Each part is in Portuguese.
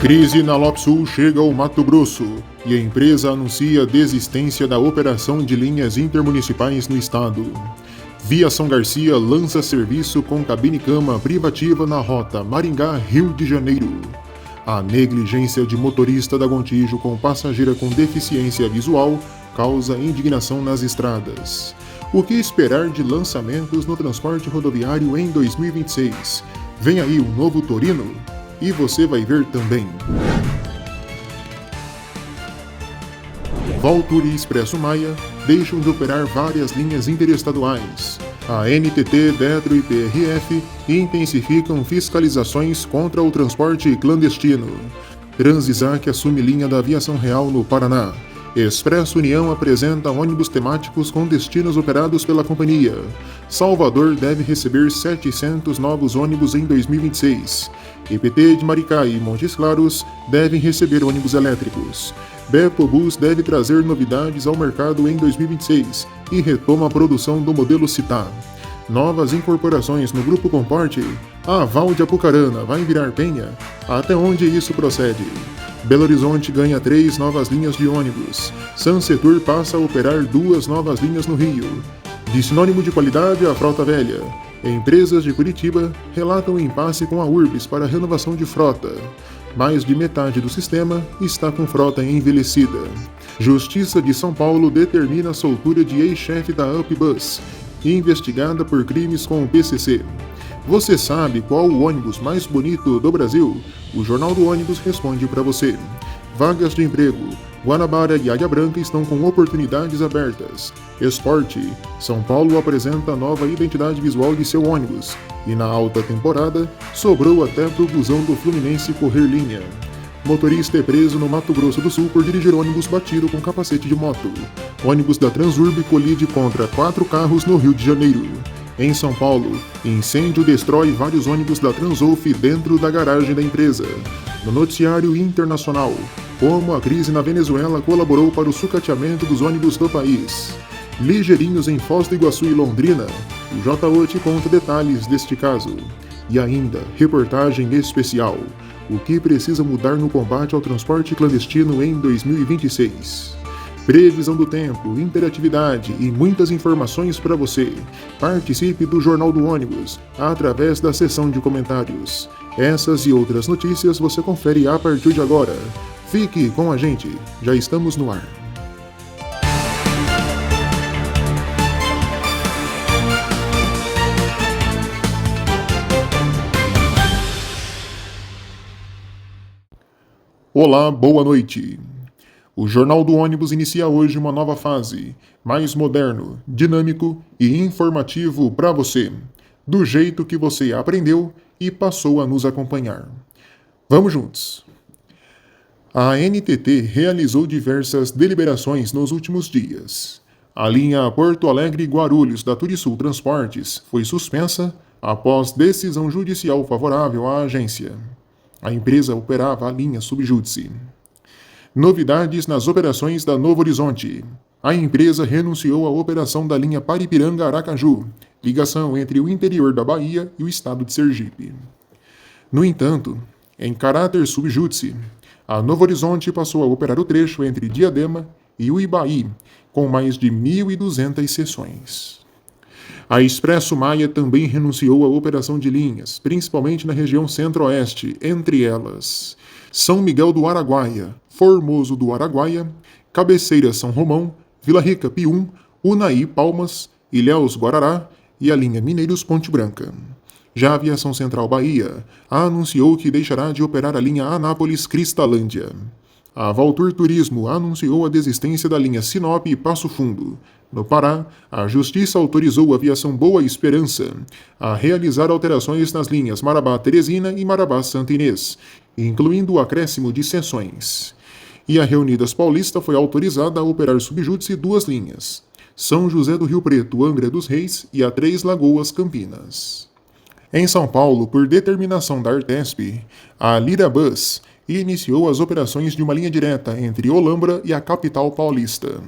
Crise na Lopsul chega ao Mato Grosso e a empresa anuncia desistência da operação de linhas intermunicipais no estado. Via São Garcia lança serviço com cabine-cama privativa na rota Maringá-Rio de Janeiro. A negligência de motorista da Gontijo com passageira com deficiência visual causa indignação nas estradas. O que esperar de lançamentos no transporte rodoviário em 2026? Vem aí o novo Torino? E você vai ver também. Valtur e Expresso Maia deixam de operar várias linhas interestaduais. A NTT, Detro e PRF intensificam fiscalizações contra o transporte clandestino. Transisach assume linha da Aviação Real no Paraná. Expresso União apresenta ônibus temáticos com destinos operados pela companhia. Salvador deve receber 700 novos ônibus em 2026. EPT de Maricá e Montes Claros devem receber ônibus elétricos. Bepobus deve trazer novidades ao mercado em 2026 e retoma a produção do modelo Citar. Novas incorporações no Grupo Comporte. A Val de Apucarana vai virar Penha? Até onde isso procede? Belo Horizonte ganha 3 novas linhas de ônibus. Sansetur passa a operar 2 novas linhas no Rio. De sinônimo de qualidade à frota velha. Empresas de Curitiba relatam impasse com a Urbis para renovação de frota. Mais de metade do sistema está com frota envelhecida. Justiça de São Paulo determina a soltura de ex-chefe da UpBus, investigada por crimes com o PCC. Você sabe qual o ônibus mais bonito do Brasil? O Jornal do Ônibus responde para você. Vagas de emprego. Guanabara e Águia Branca estão com oportunidades abertas. Esporte. São Paulo apresenta nova identidade visual de seu ônibus. E na alta temporada, sobrou até pro busão do Fluminense correr linha. Motorista é preso no Mato Grosso do Sul por dirigir ônibus batido com capacete de moto. Ônibus da Transurb colide contra 4 carros no Rio de Janeiro. Em São Paulo, incêndio destrói vários ônibus da Transolf dentro da garagem da empresa. No noticiário internacional, como a crise na Venezuela colaborou para o sucateamento dos ônibus do país. Ligeirinhos em Foz do Iguaçu e Londrina. O JO te conta detalhes deste caso. E ainda, reportagem especial. O que precisa mudar no combate ao transporte clandestino em 2026? Previsão do tempo, interatividade e muitas informações para você. Participe do Jornal do Ônibus através da seção de comentários. Essas e outras notícias você confere a partir de agora. Fique com a gente, já estamos no ar. Olá, boa noite. O Jornal do Ônibus inicia hoje uma nova fase, mais moderno, dinâmico e informativo para você, do jeito que você aprendeu e passou a nos acompanhar. Vamos juntos! A NTT realizou diversas deliberações nos últimos dias. A linha Porto Alegre-Guarulhos da Turisul Transportes foi suspensa após decisão judicial favorável à agência. A empresa operava a linha subjúdice. Novidades nas operações da Novo Horizonte. A empresa renunciou à operação da linha Paripiranga-Aracaju, ligação entre o interior da Bahia e o estado de Sergipe. No entanto, em caráter subjúdice, a Novo Horizonte passou a operar o trecho entre Diadema e Uibaí, com mais de 1.200 sessões. A Expresso Maia também renunciou à operação de linhas, principalmente na região centro-oeste, entre elas São Miguel do Araguaia, Formoso do Araguaia, Cabeceira São Romão, Vila Rica Pium, Unaí Palmas, Ilhéus Guarará e a linha Mineiros Ponte Branca. Já a Aviação Central Bahia anunciou que deixará de operar a linha Anápolis Cristalândia. A Valtur Turismo anunciou a desistência da linha Sinop e Passo Fundo. No Pará, a Justiça autorizou a Aviação Boa Esperança a realizar alterações nas linhas Marabá-Teresina e Marabá-Santa Inês, incluindo o acréscimo de seções. E a Reunidas Paulista foi autorizada a operar subjúdice 2 linhas, São José do Rio Preto, Angra dos Reis e a Três Lagoas, Campinas. Em São Paulo, por determinação da Artesp, a Lirabus iniciou as operações de uma linha direta entre Olambra e a capital paulista.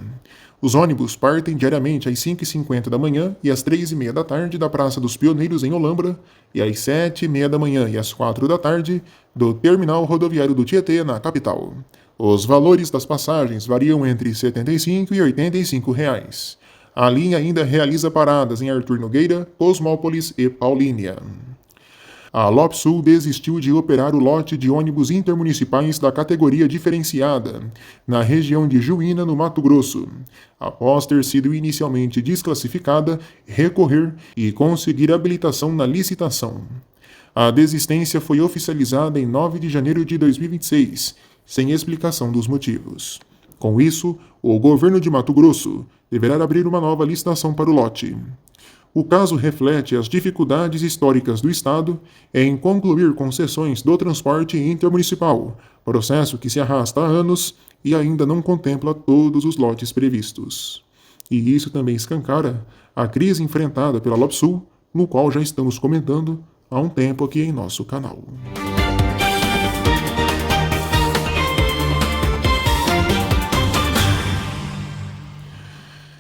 Os ônibus partem diariamente às 5h50 da manhã e às 3h30 da tarde da Praça dos Pioneiros em Olambra e às 7h30 da manhã e às 4 da tarde do Terminal Rodoviário do Tietê, na capital. Os valores das passagens variam entre R$ 75 e R$ 85 reais. A linha ainda realiza paradas em Arthur Nogueira, Cosmópolis e Paulínia. A Lopsul desistiu de operar o lote de ônibus intermunicipais da categoria diferenciada, na região de Juína, no Mato Grosso, após ter sido inicialmente desclassificada, recorrer e conseguir habilitação na licitação. A desistência foi oficializada em 9 de janeiro de 2026, sem explicação dos motivos. Com isso, o governo de Mato Grosso deverá abrir uma nova licitação para o lote. O caso reflete as dificuldades históricas do Estado em concluir concessões do transporte intermunicipal, processo que se arrasta há anos e ainda não contempla todos os lotes previstos. E isso também escancara a crise enfrentada pela Lopsul, no qual já estamos comentando há um tempo aqui em nosso canal.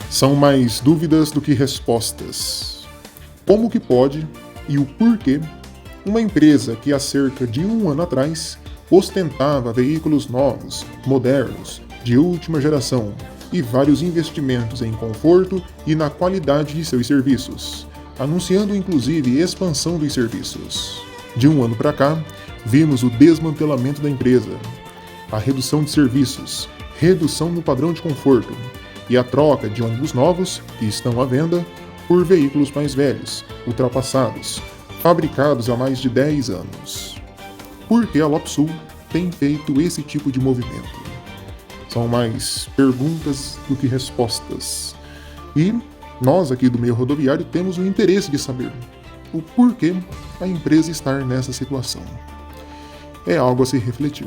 São mais dúvidas do que respostas. Como que pode e o porquê uma empresa que há cerca de um ano atrás ostentava veículos novos, modernos, de última geração e vários investimentos em conforto e na qualidade de seus serviços, anunciando inclusive expansão dos serviços. De um ano para cá, vimos o desmantelamento da empresa, a redução de serviços, redução no padrão de conforto, e a troca de ônibus novos, que estão à venda, por veículos mais velhos, ultrapassados, fabricados há mais de 10 anos. Por que a Lopsul tem feito esse tipo de movimento? São mais perguntas do que respostas. E nós aqui do meio rodoviário temos o interesse de saber o porquê a empresa está nessa situação. É algo a se refletir.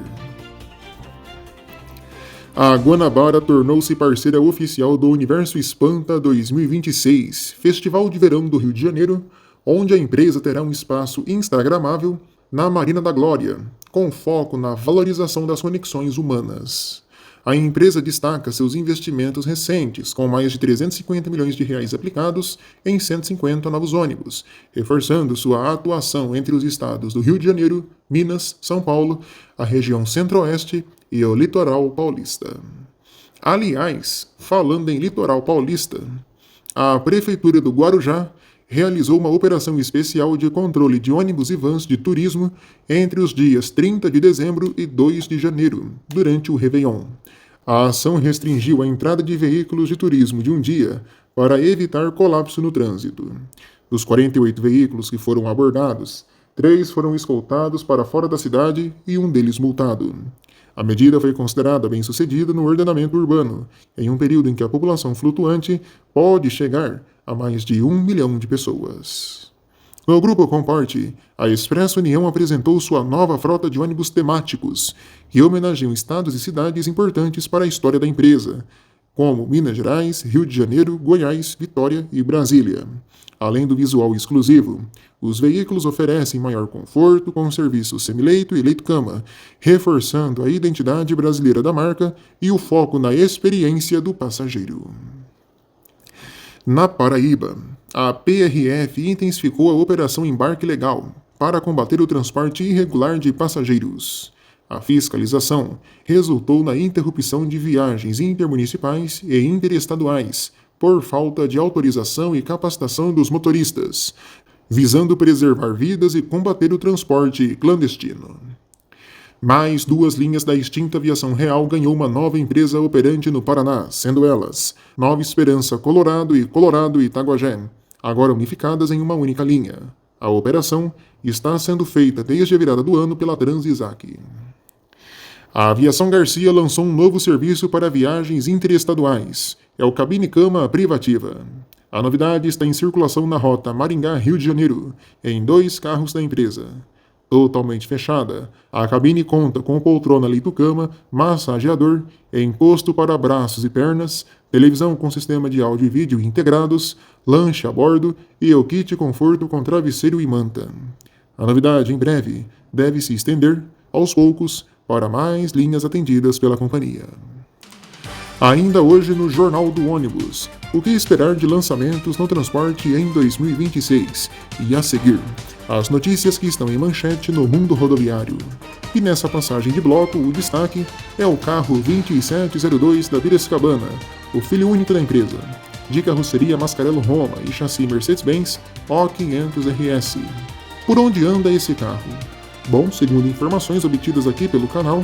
A Guanabara tornou-se parceira oficial do Universo Espanta 2026, Festival de Verão do Rio de Janeiro, onde a empresa terá um espaço instagramável na Marina da Glória, com foco na valorização das conexões humanas. A empresa destaca seus investimentos recentes, com mais de 350 milhões de reais aplicados em 150 novos ônibus, reforçando sua atuação entre os estados do Rio de Janeiro, Minas, São Paulo, a região Centro-Oeste e o Litoral Paulista. Aliás, falando em Litoral Paulista, a Prefeitura do Guarujá realizou uma operação especial de controle de ônibus e vans de turismo entre os dias 30 de dezembro e 2 de janeiro, durante o Réveillon. A ação restringiu a entrada de veículos de turismo de um dia para evitar colapso no trânsito. Dos 48 veículos que foram abordados, 3 foram escoltados para fora da cidade e um deles multado. A medida foi considerada bem-sucedida no ordenamento urbano, em um período em que a população flutuante pode chegar a mais de 1 milhão de pessoas. No Grupo Comporte, a Expresso União apresentou sua nova frota de ônibus temáticos, que homenageiam estados e cidades importantes para a história da empresa, como Minas Gerais, Rio de Janeiro, Goiás, Vitória e Brasília. Além do visual exclusivo, os veículos oferecem maior conforto com serviços semileito e leito-cama, reforçando a identidade brasileira da marca e o foco na experiência do passageiro. Na Paraíba, a PRF intensificou a Operação Embarque Legal para combater o transporte irregular de passageiros. A fiscalização resultou na interrupção de viagens intermunicipais e interestaduais por falta de autorização e capacitação dos motoristas, visando preservar vidas e combater o transporte clandestino. Mais 2 linhas da extinta Aviação Real ganhou uma nova empresa operante no Paraná, sendo elas Nova Esperança Colorado e Colorado Itaguajé, agora unificadas em uma única linha. A operação está sendo feita desde a virada do ano pela Transisac. A Aviação Garcia lançou um novo serviço para viagens interestaduais. É o Cabine Cama Privativa. A novidade está em circulação na rota Maringá-Rio de Janeiro, em 2 carros da empresa. Totalmente fechada, a cabine conta com poltrona leito-cama, massageador, encosto para braços e pernas, televisão com sistema de áudio e vídeo integrados, lanche a bordo e o kit conforto com travesseiro e manta. A novidade, em breve, deve se estender, aos poucos, para mais linhas atendidas pela companhia. Ainda hoje no Jornal do Ônibus, o que esperar de lançamentos no transporte em 2026? E a seguir, as notícias que estão em manchete no mundo rodoviário. E nessa passagem de bloco, o destaque é o carro 2702 da Piracicabana, o filho único da empresa, de carroceria Mascarello Roma e chassi Mercedes-Benz O500RS. Por onde anda esse carro? Bom, segundo informações obtidas aqui pelo canal,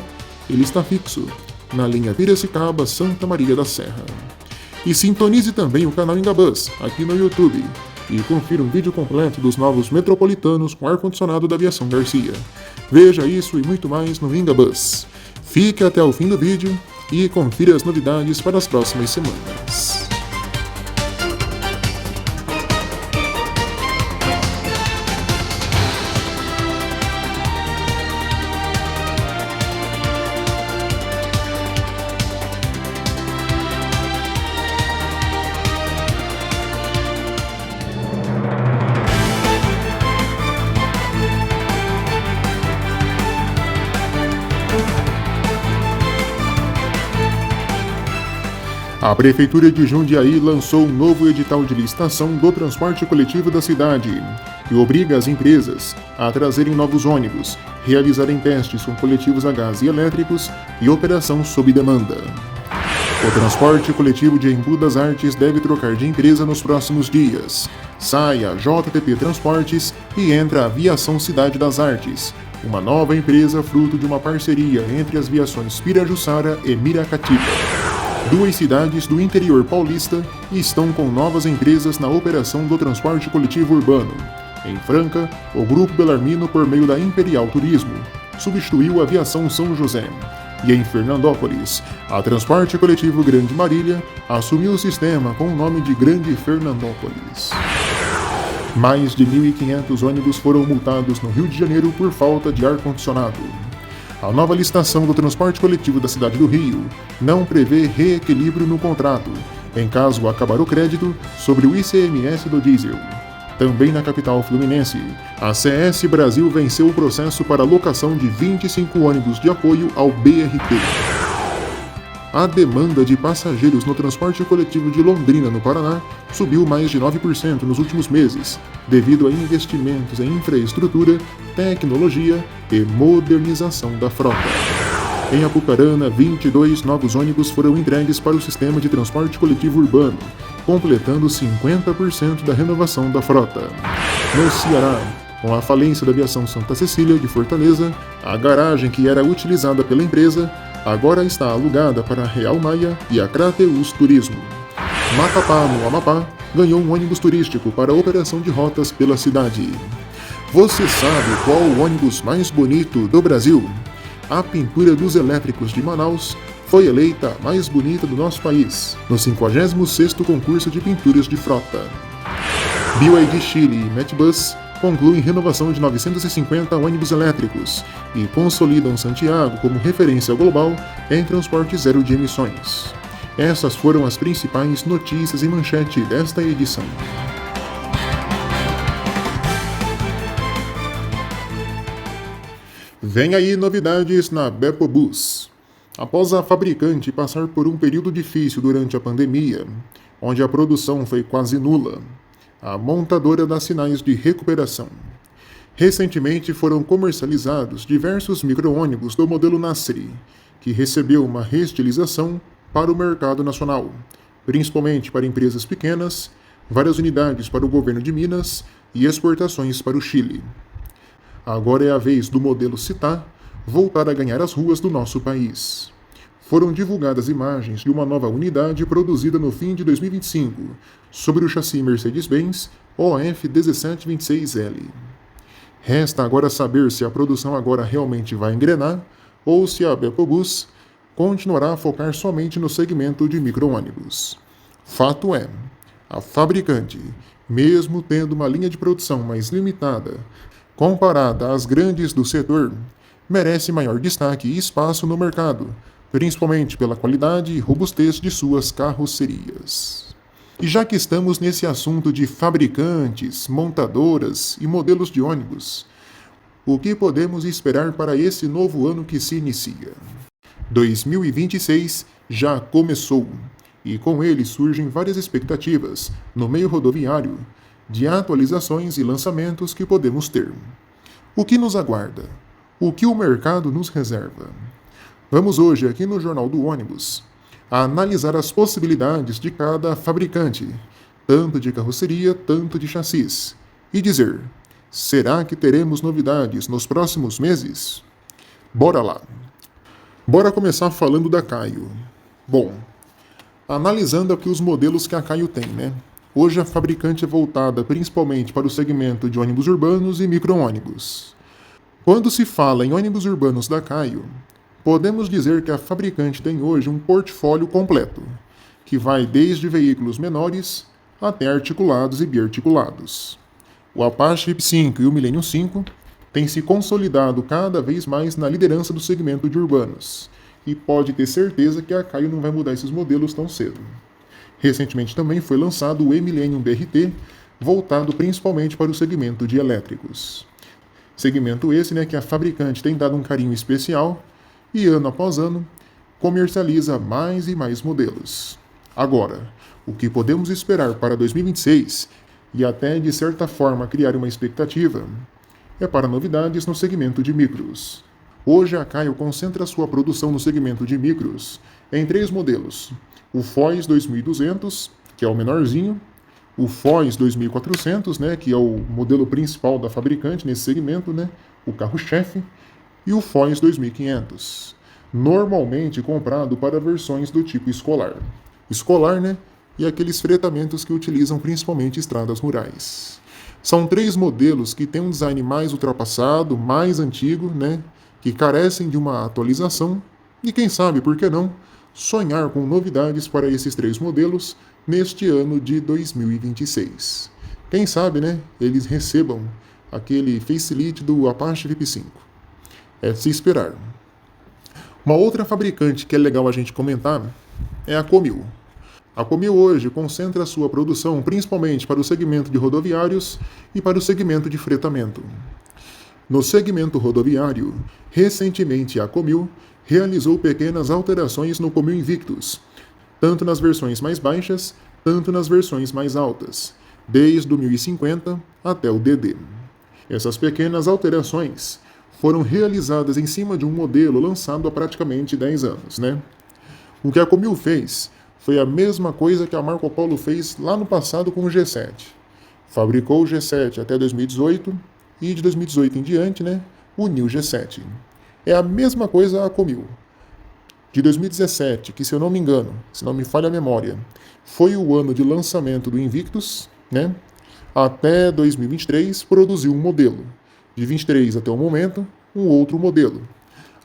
ele está fixo na linha Piracicaba-Santa Maria da Serra. E sintonize também o canal Ingabus aqui no YouTube e confira um vídeo completo dos novos metropolitanos com ar-condicionado da Aviação Garcia. Veja isso e muito mais no Ingabus. Fique até o fim do vídeo e confira as novidades para as próximas semanas. A Prefeitura de Jundiaí lançou um novo edital de licitação do transporte coletivo da cidade, que obriga as empresas a trazerem novos ônibus, realizarem testes com coletivos a gás e elétricos e operação sob demanda. O transporte coletivo de Embu das Artes deve trocar de empresa nos próximos dias. Sai a JTP Transportes e entra a Aviação Cidade das Artes, uma nova empresa fruto de uma parceria entre as viações Pirajussara e Miracatiba. Duas cidades do interior paulista estão com novas empresas na operação do transporte coletivo urbano. Em Franca, o Grupo Belarmino, por meio da Imperial Turismo, substituiu a Aviação São José. E em Fernandópolis, a Transporte Coletivo Grande Marília assumiu o sistema com o nome de Grande Fernandópolis. Mais de 1.500 ônibus foram multados no Rio de Janeiro por falta de ar-condicionado. A nova licitação do transporte coletivo da cidade do Rio não prevê reequilíbrio no contrato, em caso acabar o crédito sobre o ICMS do diesel. Também na capital fluminense, a CS Brasil venceu o processo para a locação de 25 ônibus de apoio ao BRT. A demanda de passageiros no transporte coletivo de Londrina, no Paraná, subiu mais de 9% nos últimos meses, devido a investimentos em infraestrutura, tecnologia e modernização da frota. Em Apucarana, 22 novos ônibus foram entregues para o sistema de transporte coletivo urbano, completando 50% da renovação da frota. No Ceará, com a falência da Aviação Santa Cecília de Fortaleza, a garagem que era utilizada pela empresa agora está alugada para a Real Maia e a Crateus Turismo. Macapá, no Amapá, ganhou um ônibus turístico para a operação de rotas pela cidade. Você sabe qual o ônibus mais bonito do Brasil? A pintura dos elétricos de Manaus foi eleita a mais bonita do nosso país, no 56º concurso de pinturas de frota. BYD Chile e Metbus concluem renovação de 950 ônibus elétricos e consolidam Santiago como referência global em transporte zero de emissões. Essas foram as principais notícias em manchete desta edição. Vem aí novidades na Bepobus. Após a fabricante passar por um período difícil durante a pandemia, onde a produção foi quase nula, a montadora dá sinais de recuperação. Recentemente foram comercializados diversos micro-ônibus do modelo Nasri, que recebeu uma reestilização para o mercado nacional, principalmente para empresas pequenas, várias unidades para o governo de Minas e exportações para o Chile. Agora é a vez do modelo Città voltar a ganhar as ruas do nosso país. Foram divulgadas imagens de uma nova unidade produzida no fim de 2025, sobre o chassi Mercedes-Benz OF1726L. Resta agora saber se a produção agora realmente vai engrenar ou se a Bepobus continuará a focar somente no segmento de micro-ônibus. Fato é, a fabricante, mesmo tendo uma linha de produção mais limitada, comparada às grandes do setor, merece maior destaque e espaço no mercado, principalmente pela qualidade e robustez de suas carrocerias. E já que estamos nesse assunto de fabricantes, montadoras e modelos de ônibus, o que podemos esperar para esse novo ano que se inicia? 2026 já começou e com ele surgem várias expectativas no meio rodoviário de atualizações e lançamentos que podemos ter. O que nos aguarda? O que o mercado nos reserva? Vamos hoje, aqui no Jornal do Ônibus, a analisar as possibilidades de cada fabricante, tanto de carroceria, tanto de chassis, e dizer: será que teremos novidades nos próximos meses? Bora lá! Bora começar falando da Caio. Bom, analisando aqui os modelos que a Caio tem, né? Hoje a fabricante é voltada principalmente para o segmento de ônibus urbanos e micro-ônibus. Quando se fala em ônibus urbanos da Caio, podemos dizer que a fabricante tem hoje um portfólio completo, que vai desde veículos menores até articulados e biarticulados. O Apache Hip 5 e o Millennium 5 têm se consolidado cada vez mais na liderança do segmento de urbanos, e pode ter certeza que a Caio não vai mudar esses modelos tão cedo. Recentemente também foi lançado o E-Millennium BRT, voltado principalmente para o segmento de elétricos. Segmento esse, né, que a fabricante tem dado um carinho especial e ano após ano comercializa mais e mais modelos. Agora, o que podemos esperar para 2026 e até de certa forma criar uma expectativa é para novidades no segmento de micros. Hoje a Caio concentra sua produção no segmento de micros em 3 modelos: o Foz 2200, que é o menorzinho, o Foz 2400, né, que é o modelo principal da fabricante nesse segmento, né, o carro-chefe, e o Foz 2500, normalmente comprado para versões do tipo escolar. Escolar, né, e aqueles fretamentos que utilizam principalmente estradas rurais. São 3 modelos que têm um design mais ultrapassado, mais antigo, né, que carecem de uma atualização e quem sabe, por que não, sonhar com novidades para esses 3 modelos neste ano de 2026. Quem sabe, né, eles recebam aquele facelift do Apache Hip 5. É de se esperar. Uma outra fabricante que é legal a gente comentar é a Comil. A Comil hoje concentra sua produção principalmente para o segmento de rodoviários e para o segmento de fretamento. No segmento rodoviário, recentemente a Comil realizou pequenas alterações no Comil Invictus, tanto nas versões mais baixas, tanto nas versões mais altas, desde o 1050 até o DD. Essas pequenas alterações foram realizadas em cima de um modelo lançado há praticamente 10 anos, né? O que a Comil fez foi a mesma coisa que a Marco Polo fez lá no passado com o G7. Fabricou o G7 até 2018 e de 2018 em diante, né, uniu o G7. É a mesma coisa a Comil. De 2017, que se eu não me engano, se não me falha a memória, foi o ano de lançamento do Invictus, né, até 2023 produziu um modelo. De 23 até o momento, um outro modelo.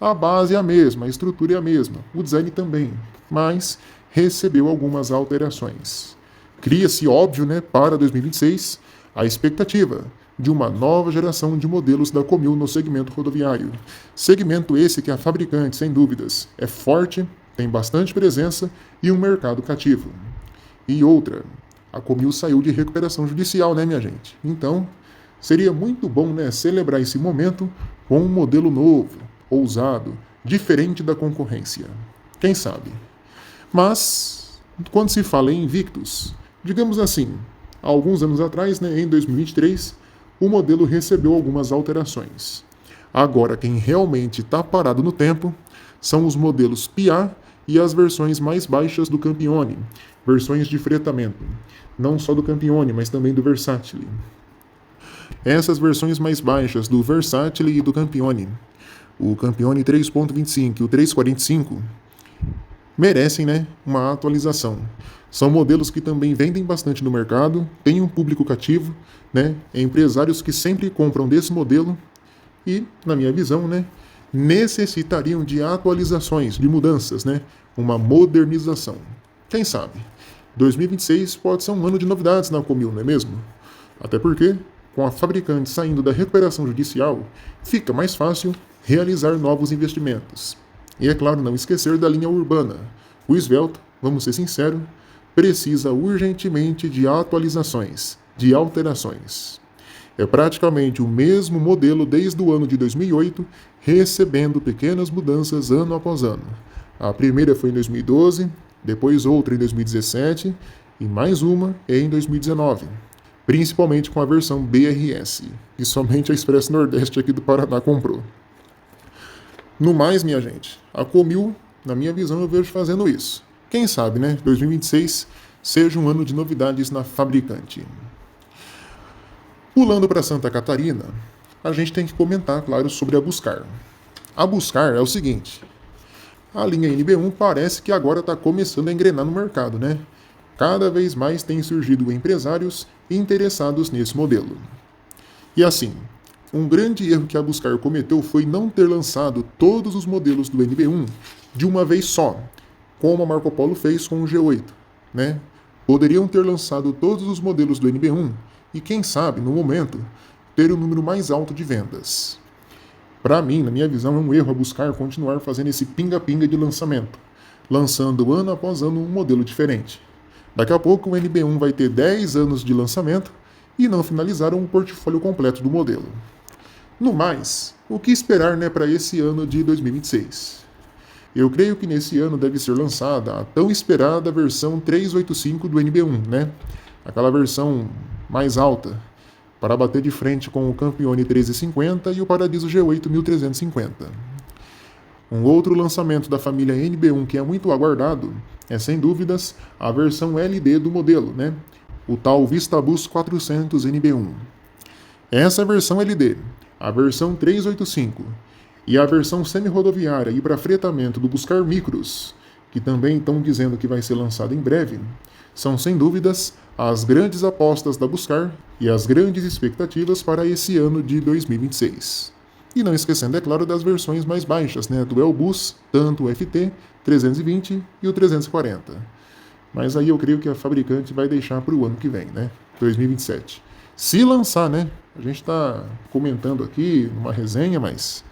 A base é a mesma, a estrutura é a mesma, o design também, mas recebeu algumas alterações. Cria-se, óbvio, né, para 2026, a expectativa de uma nova geração de modelos da Comil no segmento rodoviário. Segmento esse que a fabricante, sem dúvidas, é forte, tem bastante presença e um mercado cativo. E outra, a Comil saiu de recuperação judicial, né, minha gente? Então, seria muito bom, né, celebrar esse momento com um modelo novo, ousado, diferente da concorrência. Quem sabe? Mas, quando se fala em Invictus, digamos assim, há alguns anos atrás, né, em 2023, o modelo recebeu algumas alterações. Agora, quem realmente está parado no tempo são os modelos PIA e as versões mais baixas do Campione, versões de fretamento, não só do Campione, mas também do Versatile. Essas versões mais baixas do Versatile e do Campione, o Campione 3.25 e o 3.45, merecem, né, uma atualização. São modelos que também vendem bastante no mercado, têm um público cativo, né, empresários que sempre compram desse modelo e, na minha visão, né, necessitariam de atualizações, de mudanças, né, uma modernização. Quem sabe? 2026 pode ser um ano de novidades na Comil, não é mesmo? Até porque, com a fabricante saindo da recuperação judicial, fica mais fácil realizar novos investimentos. E é claro, não esquecer da linha urbana. O Svelto, vamos ser sinceros, precisa urgentemente de atualizações, de alterações. É praticamente o mesmo modelo desde o ano de 2008, recebendo pequenas mudanças ano após ano. A primeira foi em 2012, depois outra em 2017 e mais uma em 2019, principalmente com a versão BRS, que somente a Expresso Nordeste aqui do Paraná comprou. No mais, minha gente, a Comil, na minha visão, eu vejo fazendo isso. Quem sabe, né? 2026 seja um ano de novidades na fabricante. Pulando para Santa Catarina, a gente tem que comentar, claro, sobre a Buscar. A Buscar é o seguinte: a linha NB1 parece que agora está começando a engrenar no mercado, né? Cada vez mais têm surgido empresários interessados nesse modelo. E assim, um grande erro que a Buscar cometeu foi não ter lançado todos os modelos do NB1 de uma vez só, como a Marco Polo fez com o G8, né? Poderiam ter lançado todos os modelos do NB1 e, quem sabe, no momento, ter o número mais alto de vendas. Para mim, na minha visão, é um erro a Buscar continuar fazendo esse pinga-pinga de lançamento, lançando ano após ano um modelo diferente. Daqui a pouco o NB1 vai ter 10 anos de lançamento e não finalizaram o portfólio completo do modelo. No mais, o que esperar, né, para esse ano de 2026? Eu creio que nesse ano deve ser lançada a tão esperada versão 385 do NB1, né? Aquela versão mais alta, para bater de frente com o Campione 1350 e o Paradiso G8 1350. Um outro lançamento da família NB1 que é muito aguardado é, sem dúvidas, a versão LD do modelo, né? O tal Vistabus 400 NB1. Essa versão LD, a versão 385 e a versão semi-rodoviária e para fretamento do Buscar Micros, que também estão dizendo que vai ser lançado em breve, são sem dúvidas as grandes apostas da Buscar e as grandes expectativas para esse ano de 2026. E não esquecendo, é claro, das versões mais baixas, né, do Elbus, tanto o FT 320 e o 340. Mas aí eu creio que a fabricante vai deixar para o ano que vem, né, 2027. Se lançar, né, a gente está comentando aqui numa resenha, mas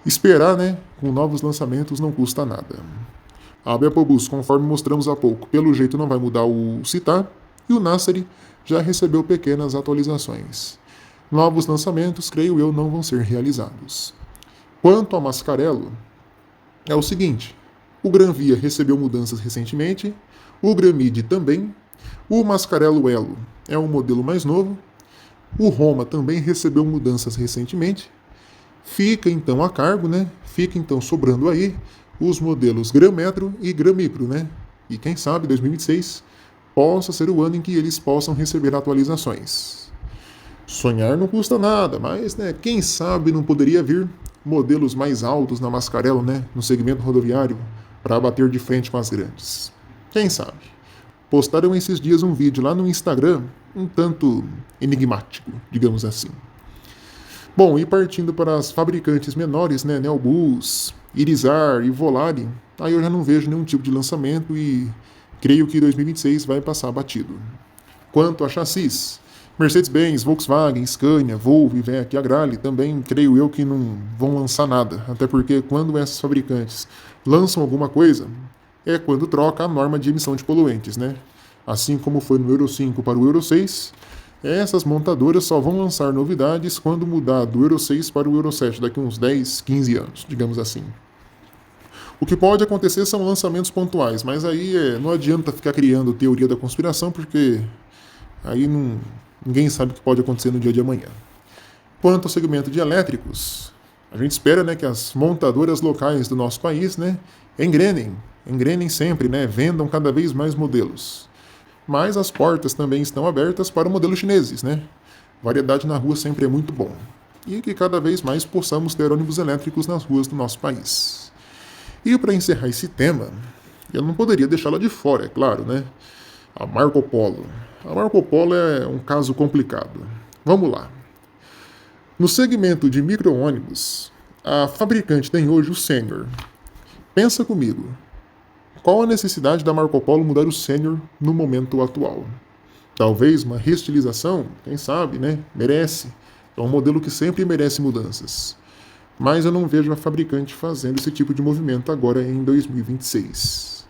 esperar, né, com novos lançamentos não custa nada. A Bepobus, conforme mostramos há pouco, pelo jeito não vai mudar o Citar, e o Nasseri já recebeu pequenas atualizações. Novos lançamentos, creio eu, não vão ser realizados. Quanto ao Mascarello, é o seguinte: o Granvia recebeu mudanças recentemente, o Gramide também, o Mascarello Elo é um modelo mais novo, o Roma também recebeu mudanças recentemente. Fica então a cargo, né? Fica então sobrando aí os modelos Gran Metro e Gran Micro, né? E quem sabe 2026 possa ser o ano em que eles possam receber atualizações. Sonhar não custa nada, mas, né, quem sabe não poderia vir modelos mais altos na Mascarello, né, no segmento rodoviário, para bater de frente com as grandes. Quem sabe? Postaram esses dias um vídeo lá no Instagram, um tanto enigmático, digamos assim. Bom, e partindo para as fabricantes menores, né, Neobus, Irizar e Volare, aí eu já não vejo nenhum tipo de lançamento e creio que 2026 vai passar batido. Quanto a chassis, Mercedes-Benz, Volkswagen, Scania, Volvo e VEC e Agrale também creio eu que não vão lançar nada, até porque quando essas fabricantes lançam alguma coisa, é quando troca a norma de emissão de poluentes, né? Assim como foi no Euro 5 para o Euro 6, essas montadoras só vão lançar novidades quando mudar do Euro 6 para o Euro 7 daqui a uns 10, 15 anos, digamos assim. O que pode acontecer são lançamentos pontuais, mas aí não adianta ficar criando teoria da conspiração, porque aí ninguém sabe o que pode acontecer no dia de amanhã. Quanto ao segmento de elétricos, a gente espera, né, que as montadoras locais do nosso país, né, engrenem sempre, né, vendam cada vez mais modelos. Mas as portas também estão abertas para modelos chineses, né? Variedade na rua sempre é muito bom. E que cada vez mais possamos ter ônibus elétricos nas ruas do nosso país. E para encerrar esse tema, eu não poderia deixá-la de fora, é claro, né? A Marco Polo. A Marco Polo é um caso complicado. Vamos lá. No segmento de micro-ônibus, a fabricante tem hoje o Senior. Pensa comigo. Qual a necessidade da Marco Polo mudar o Senior no momento atual? Talvez uma reestilização, quem sabe, né? Merece. É um modelo que sempre merece mudanças. Mas eu não vejo a fabricante fazendo esse tipo de movimento agora em 2026.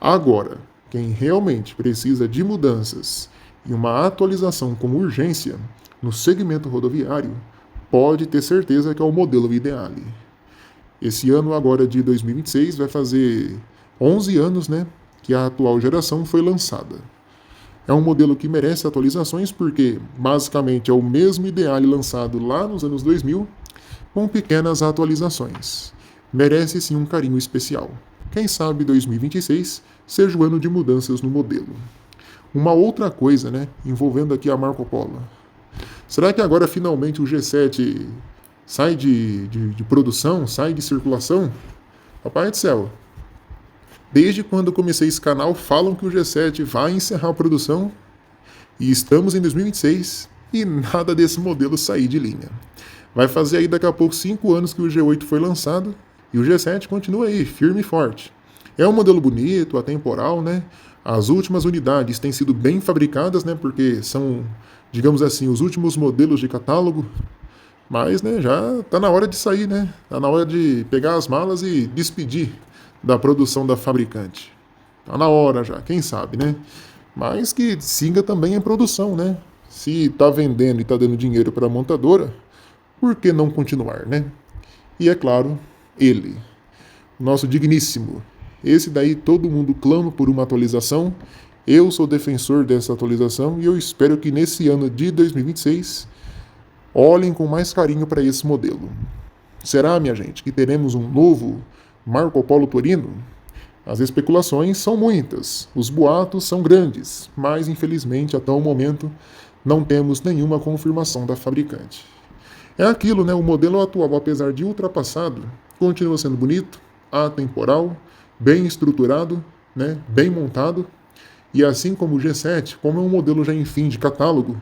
Agora, quem realmente precisa de mudanças e uma atualização com urgência no segmento rodoviário, pode ter certeza que é o modelo Ideale. Esse ano agora de 2026 vai fazer 11 anos, né, que a atual geração foi lançada. É um modelo que merece atualizações porque basicamente é o mesmo Ideale lançado lá nos anos 2000, com pequenas atualizações. Merece sim um carinho especial. Quem sabe 2026 seja o ano de mudanças no modelo. Uma outra coisa, né, envolvendo aqui a Marco Polo. Será que agora finalmente o G7 sai de produção, sai de circulação? Papai do céu. Desde quando eu comecei esse canal, falam que o G7 vai encerrar a produção e estamos em 2026 e nada desse modelo sair de linha. Vai fazer aí daqui a pouco 5 anos que o G8 foi lançado e o G7 continua aí, firme e forte. É um modelo bonito, atemporal, né? As últimas unidades têm sido bem fabricadas, né? Porque são, digamos assim, os últimos modelos de catálogo. Mas, né, já está na hora de sair, né? Está na hora de pegar as malas e despedir da produção da fabricante. Tá na hora já, quem sabe, né? Mas que siga também em produção, né? Se tá vendendo e tá dando dinheiro para a montadora, por que não continuar, né? E é claro, ele, nosso digníssimo. Esse daí todo mundo clama por uma atualização. Eu sou defensor dessa atualização e eu espero que nesse ano de 2026 olhem com mais carinho para esse modelo. Será, minha gente, que teremos um novo Marco Polo Torino? As especulações são muitas, os boatos são grandes, mas infelizmente até o momento não temos nenhuma confirmação da fabricante. É aquilo, né? O modelo atual, apesar de ultrapassado, continua sendo bonito, atemporal, bem estruturado, né? Bem montado. E assim como o G7, como é um modelo já em fim de catálogo,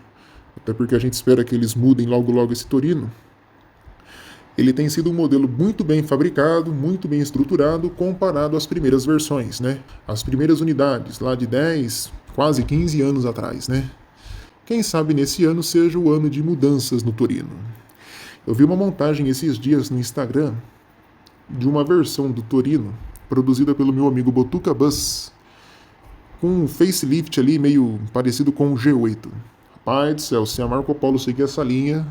até porque a gente espera que eles mudem logo logo esse Torino, ele tem sido um modelo muito bem fabricado, muito bem estruturado, comparado às primeiras versões, né? As primeiras unidades, lá de 10, quase 15 anos atrás, né? Quem sabe nesse ano seja o ano de mudanças no Torino. Eu vi uma montagem esses dias no Instagram de uma versão do Torino, produzida pelo meu amigo Botuca Bus, com um facelift ali meio parecido com o G8. Pai do céu, se a Marco Polo seguir essa linha,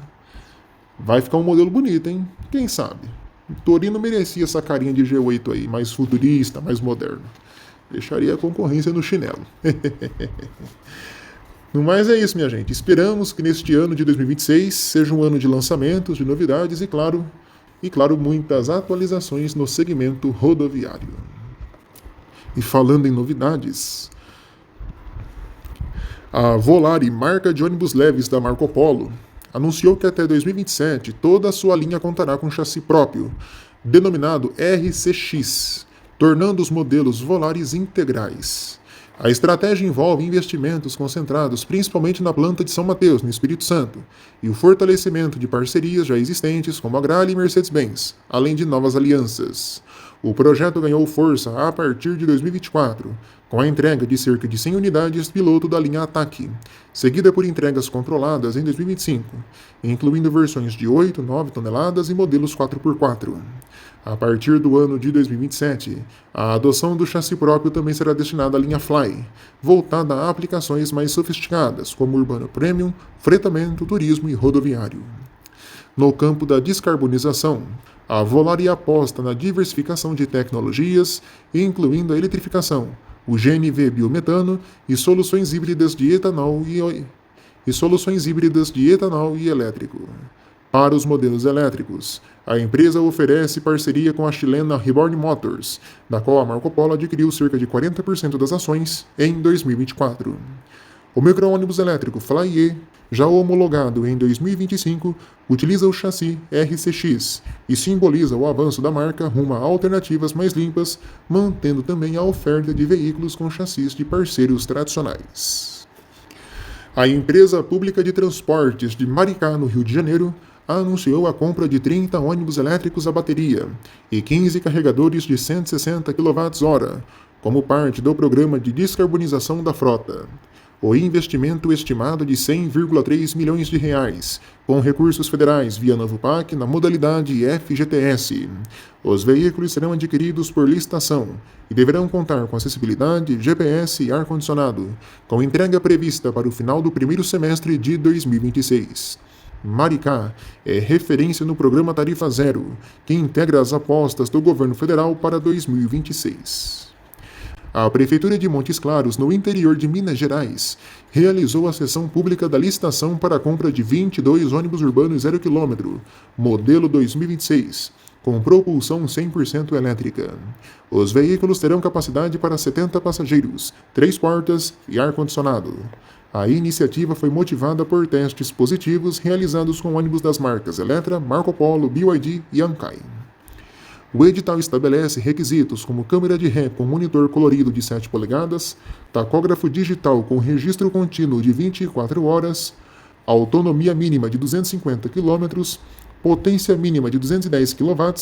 vai ficar um modelo bonito, hein? Quem sabe? O Torino merecia essa carinha de G8 aí, mais futurista, mais moderno. Deixaria a concorrência no chinelo. No mais é isso, minha gente. Esperamos que neste ano de 2026 seja um ano de lançamentos, de novidades e claro, muitas atualizações no segmento rodoviário. E falando em novidades, a Volare, marca de ônibus leves da Marco Polo, anunciou que até 2027 toda a sua linha contará com chassi próprio, denominado RCX, tornando os modelos Volares integrais. A estratégia envolve investimentos concentrados principalmente na planta de São Mateus, no Espírito Santo, e o fortalecimento de parcerias já existentes como a Grale e Mercedes-Benz, além de novas alianças. O projeto ganhou força a partir de 2024, com a entrega de cerca de 100 unidades piloto da linha Ataque, seguida por entregas controladas em 2025, incluindo versões de 8, 9 toneladas e modelos 4x4. A partir do ano de 2027, a adoção do chassi próprio também será destinada à linha Fly, voltada a aplicações mais sofisticadas, como urbano premium, fretamento, turismo e rodoviário. No campo da descarbonização, a Volare aposta na diversificação de tecnologias, incluindo a eletrificação, o GNV biometano e soluções híbridas de etanol e elétrico. Para os modelos elétricos, a empresa oferece parceria com a chilena Reborn Motors, da qual a Marco Polo adquiriu cerca de 40% das ações em 2024. O micro-ônibus elétrico Flye, já homologado em 2025, utiliza o chassi RCX e simboliza o avanço da marca rumo a alternativas mais limpas, mantendo também a oferta de veículos com chassis de parceiros tradicionais. A empresa pública de transportes de Maricá, no Rio de Janeiro, anunciou a compra de 30 ônibus elétricos a bateria e 15 carregadores de 160 kWh, como parte do programa de descarbonização da frota. o investimento estimado de 100,3 milhões de reais, com recursos federais via Novo PAC na modalidade FGTS. Os veículos serão adquiridos por licitação e deverão contar com acessibilidade, GPS e ar-condicionado, com entrega prevista para o final do primeiro semestre de 2026. Maricá é referência no programa Tarifa Zero, que integra as apostas do governo federal para 2026. A Prefeitura de Montes Claros, no interior de Minas Gerais, realizou a sessão pública da licitação para a compra de 22 ônibus urbanos 0 km, modelo 2026, com propulsão 100% elétrica. Os veículos terão capacidade para 70 passageiros, 3 portas e ar-condicionado. A iniciativa foi motivada por testes positivos realizados com ônibus das marcas Eletra, Marco Polo, BYD e Ankai. O edital estabelece requisitos como câmera de ré com monitor colorido de 7 polegadas, tacógrafo digital com registro contínuo de 24 horas, autonomia mínima de 250 km, potência mínima de 210 kW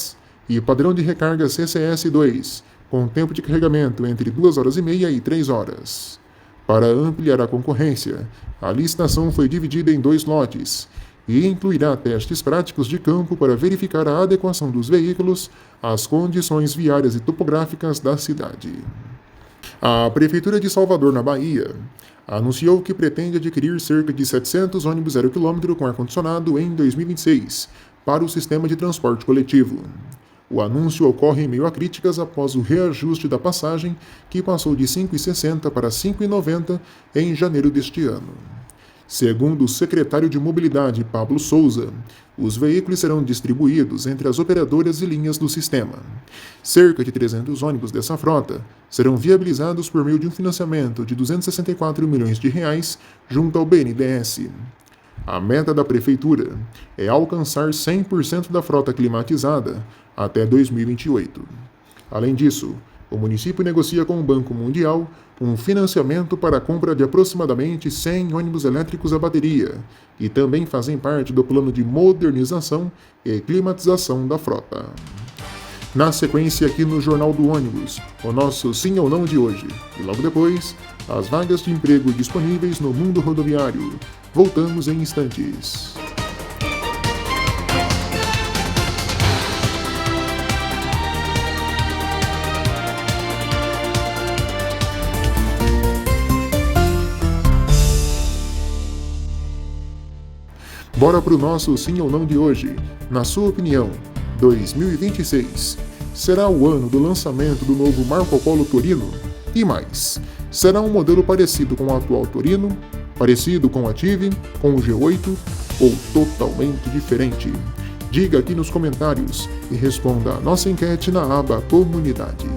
e padrão de recarga CCS2, com tempo de carregamento entre 2 horas e meia e 3 horas. Para ampliar a concorrência, a licitação foi dividida em 2 lotes e incluirá testes práticos de campo para verificar a adequação dos veículos às condições viárias e topográficas da cidade. A Prefeitura de Salvador, na Bahia, anunciou que pretende adquirir cerca de 700 ônibus 0 km com ar-condicionado em 2026 para o sistema de transporte coletivo. O anúncio ocorre em meio a críticas após o reajuste da passagem, que passou de R$ 5,60 para R$ 5,90 em janeiro deste ano. Segundo o secretário de Mobilidade, Pablo Souza, os veículos serão distribuídos entre as operadoras e linhas do sistema. Cerca de 300 ônibus dessa frota serão viabilizados por meio de um financiamento de R$ 264 milhões junto ao BNDES. A meta da Prefeitura é alcançar 100% da frota climatizada até 2028. Além disso, o município negocia com o Banco Mundial um financiamento para a compra de aproximadamente 100 ônibus elétricos a bateria, que também fazem parte do plano de modernização e climatização da frota. Na sequência, aqui no Jornal do Ônibus, o nosso Sim ou Não de hoje. E logo depois, as vagas de emprego disponíveis no mundo rodoviário. Voltamos em instantes. Bora pro nosso Sim ou Não de hoje. Na sua opinião, 2026 será o ano do lançamento do novo Marco Polo Torino? E mais, será um modelo parecido com o atual Torino, parecido com o Ative, com o G8 ou totalmente diferente? Diga aqui nos comentários e responda a nossa enquete na aba Comunidade.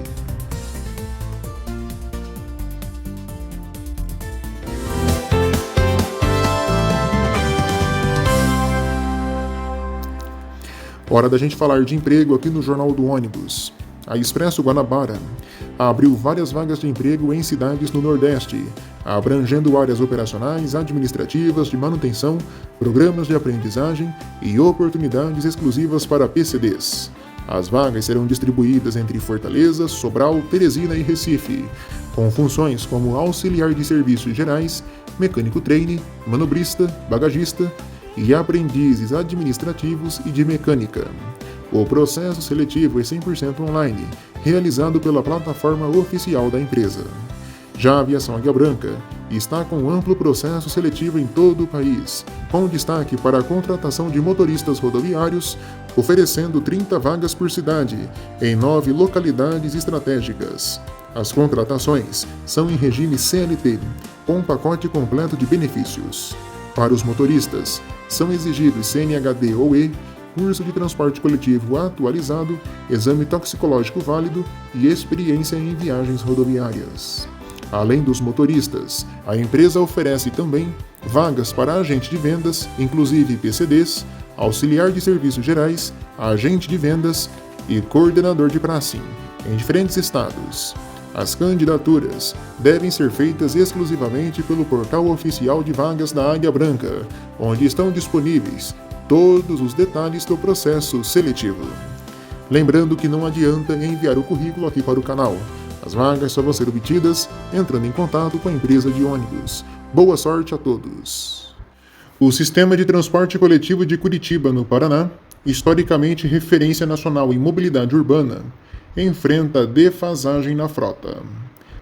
Hora da gente falar de emprego aqui no Jornal do Ônibus. A Expresso Guanabara abriu várias vagas de emprego em cidades no Nordeste, abrangendo áreas operacionais, administrativas, de manutenção, programas de aprendizagem e oportunidades exclusivas para PCDs. As vagas serão distribuídas entre Fortaleza, Sobral, Teresina e Recife, com funções como auxiliar de serviços gerais, mecânico treine, manobrista, bagagista e aprendizes administrativos e de mecânica. O processo seletivo é 100% online, realizado pela plataforma oficial da empresa. Já a Aviação Águia Branca está com amplo processo seletivo em todo o país, com destaque para a contratação de motoristas rodoviários, oferecendo 30 vagas por cidade, em 9 localidades estratégicas. As contratações são em regime CLT, com um pacote completo de benefícios. Para os motoristas, são exigidos CNHD ou E, curso de transporte coletivo atualizado, exame toxicológico válido e experiência em viagens rodoviárias. Além dos motoristas, a empresa oferece também vagas para agente de vendas, inclusive PCDs, auxiliar de serviços gerais, agente de vendas e coordenador de praça, em diferentes estados. As candidaturas devem ser feitas exclusivamente pelo portal oficial de vagas da Águia Branca, onde estão disponíveis todos os detalhes do processo seletivo. Lembrando que não adianta enviar o currículo aqui para o canal. As vagas só vão ser obtidas entrando em contato com a empresa de ônibus. Boa sorte a todos! O Sistema de Transporte Coletivo de Curitiba, no Paraná, historicamente referência nacional em mobilidade urbana, enfrenta defasagem na frota.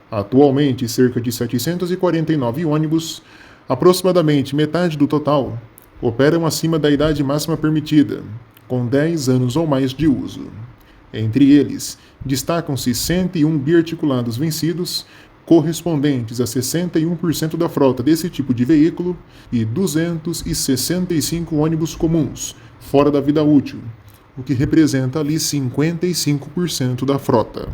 Atualmente, cerca de 749 ônibus, aproximadamente metade do total, operam acima da idade máxima permitida, com 10 anos ou mais de uso. Entre eles, destacam-se 101 biarticulados vencidos, correspondentes a 61% da frota desse tipo de veículo, e 265 ônibus comuns, fora da vida útil, o que representa ali 55% da frota.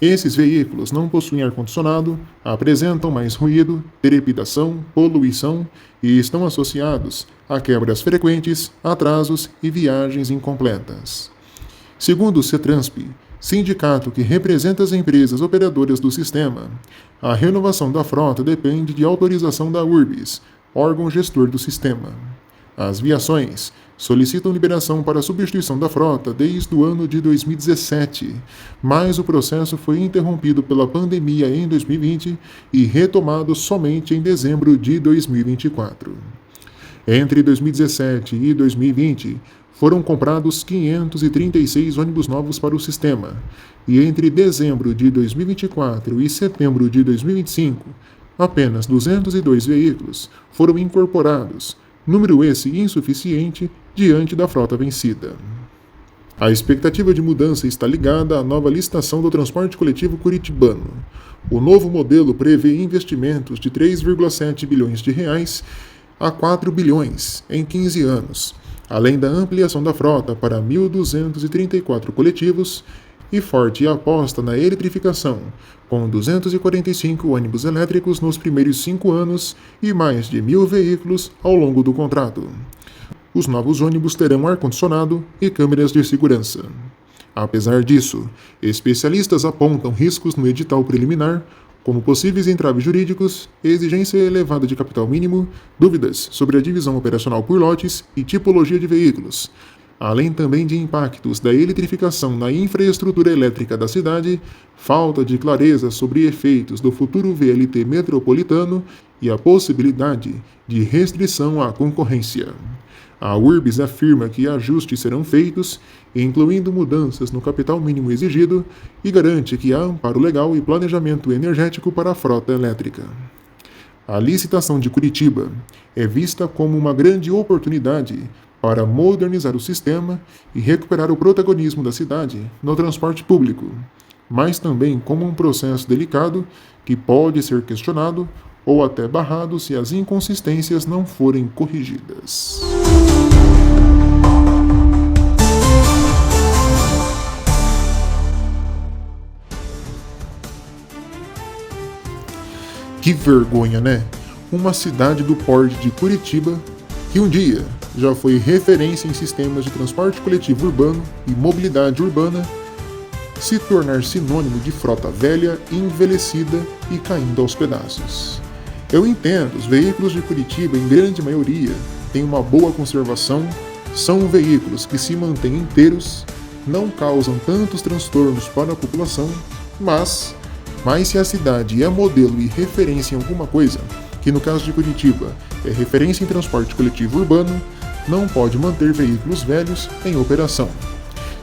Esses veículos não possuem ar-condicionado, apresentam mais ruído, trepidação, poluição e estão associados a quebras frequentes, atrasos e viagens incompletas. Segundo o CETRANSP, sindicato que representa as empresas operadoras do sistema, a renovação da frota depende de autorização da URBS, órgão gestor do sistema. As viações solicitam liberação para a substituição da frota desde o ano de 2017, mas o processo foi interrompido pela pandemia em 2020 e retomado somente em dezembro de 2024. Entre 2017 e 2020, foram comprados 536 ônibus novos para o sistema, e entre dezembro de 2024 e setembro de 2025, apenas 202 veículos foram incorporados, número esse insuficiente diante da frota vencida. A expectativa de mudança está ligada à nova licitação do transporte coletivo curitibano. O novo modelo prevê investimentos de 3,7 bilhões de reais a 4 bilhões em 15 anos, além da ampliação da frota para 1.234 coletivos e forte aposta na eletrificação, com 245 ônibus elétricos nos primeiros 5 anos e mais de 1.000 veículos ao longo do contrato. Os novos ônibus terão ar-condicionado e câmeras de segurança. Apesar disso, especialistas apontam riscos no edital preliminar, como possíveis entraves jurídicos, exigência elevada de capital mínimo, dúvidas sobre a divisão operacional por lotes e tipologia de veículos, além também de impactos da eletrificação na infraestrutura elétrica da cidade, falta de clareza sobre efeitos do futuro VLT metropolitano e a possibilidade de restrição à concorrência. A URBS afirma que ajustes serão feitos, incluindo mudanças no capital mínimo exigido, e garante que há amparo legal e planejamento energético para a frota elétrica. A licitação de Curitiba é vista como uma grande oportunidade para modernizar o sistema e recuperar o protagonismo da cidade no transporte público, mas também como um processo delicado que pode ser questionado ou até barrado se as inconsistências não forem corrigidas. Que vergonha, né? Uma cidade do porte de Curitiba, que um dia já foi referência em sistemas de transporte coletivo urbano e mobilidade urbana, se tornar sinônimo de frota velha, envelhecida e caindo aos pedaços. Eu entendo, os veículos de Curitiba, em grande maioria, têm uma boa conservação, são veículos que se mantêm inteiros, não causam tantos transtornos para a população, mas se a cidade é modelo e referência em alguma coisa, que no caso de Curitiba é referência em transporte coletivo urbano, não pode manter veículos velhos em operação.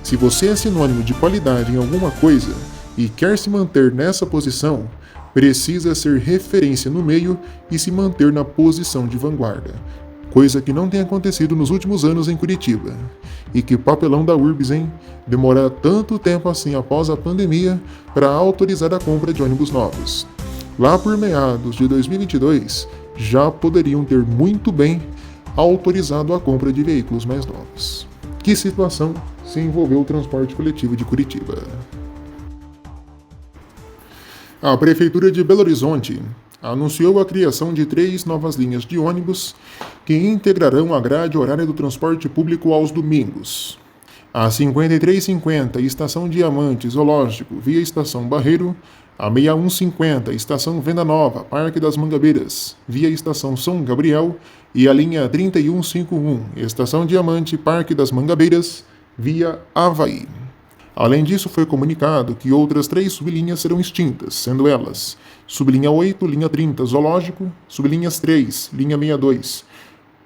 Se você é sinônimo de qualidade em alguma coisa e quer se manter nessa posição, precisa ser referência no meio e se manter na posição de vanguarda, coisa que não tem acontecido nos últimos anos em Curitiba. E que papelão da URBS, hein? Demorar tanto tempo assim após a pandemia para autorizar a compra de ônibus novos. Lá por meados de 2022, já poderiam ter muito bem autorizado a compra de veículos mais novos. Que situação se envolveu o transporte coletivo de Curitiba. A Prefeitura de Belo Horizonte anunciou a criação de 3 novas linhas de ônibus que integrarão a grade horária do transporte público aos domingos. A 5350, Estação Diamante Zoológico, via Estação Barreiro, a 6150, Estação Venda Nova, Parque das Mangabeiras, via Estação São Gabriel, e a linha 3151, Estação Diamante, Parque das Mangabeiras, via Avaí. Além disso, foi comunicado que outras 3 sublinhas serão extintas, sendo elas: sublinha 8, linha 30, Zoológico, sublinhas 3, linha 62,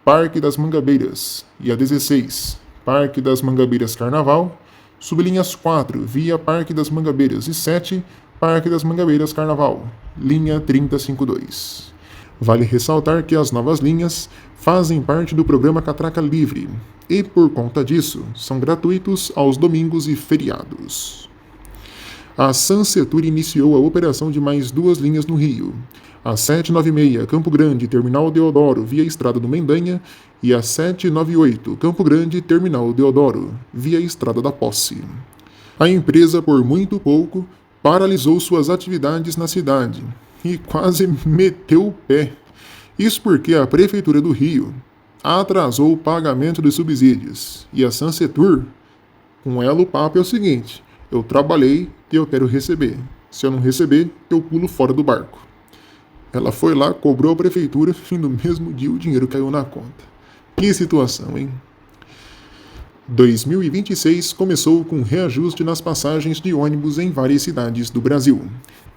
Parque das Mangabeiras, e a 16, Parque das Mangabeiras Carnaval, sublinhas 4, via Parque das Mangabeiras, e 7, Parque das Mangabeiras Carnaval, linha 3052. Vale ressaltar que as novas linhas fazem parte do programa Catraca Livre e, por conta disso, são gratuitos aos domingos e feriados. A Sansetur iniciou a operação de mais 2 linhas no Rio. A 796 Campo Grande, Terminal Deodoro, via Estrada do Mendanha, e a 798 Campo Grande, Terminal Deodoro, via Estrada da Posse. A empresa, por muito pouco, paralisou suas atividades na cidade e quase meteu o pé. Isso porque a Prefeitura do Rio atrasou o pagamento dos subsídios. E a Sansetur, com ela o papo é o seguinte: eu trabalhei e eu quero receber. Se eu não receber, eu pulo fora do barco. Ela foi lá, cobrou a prefeitura e no mesmo dia o dinheiro caiu na conta. Que situação, hein? 2026 começou com reajuste nas passagens de ônibus em várias cidades do Brasil.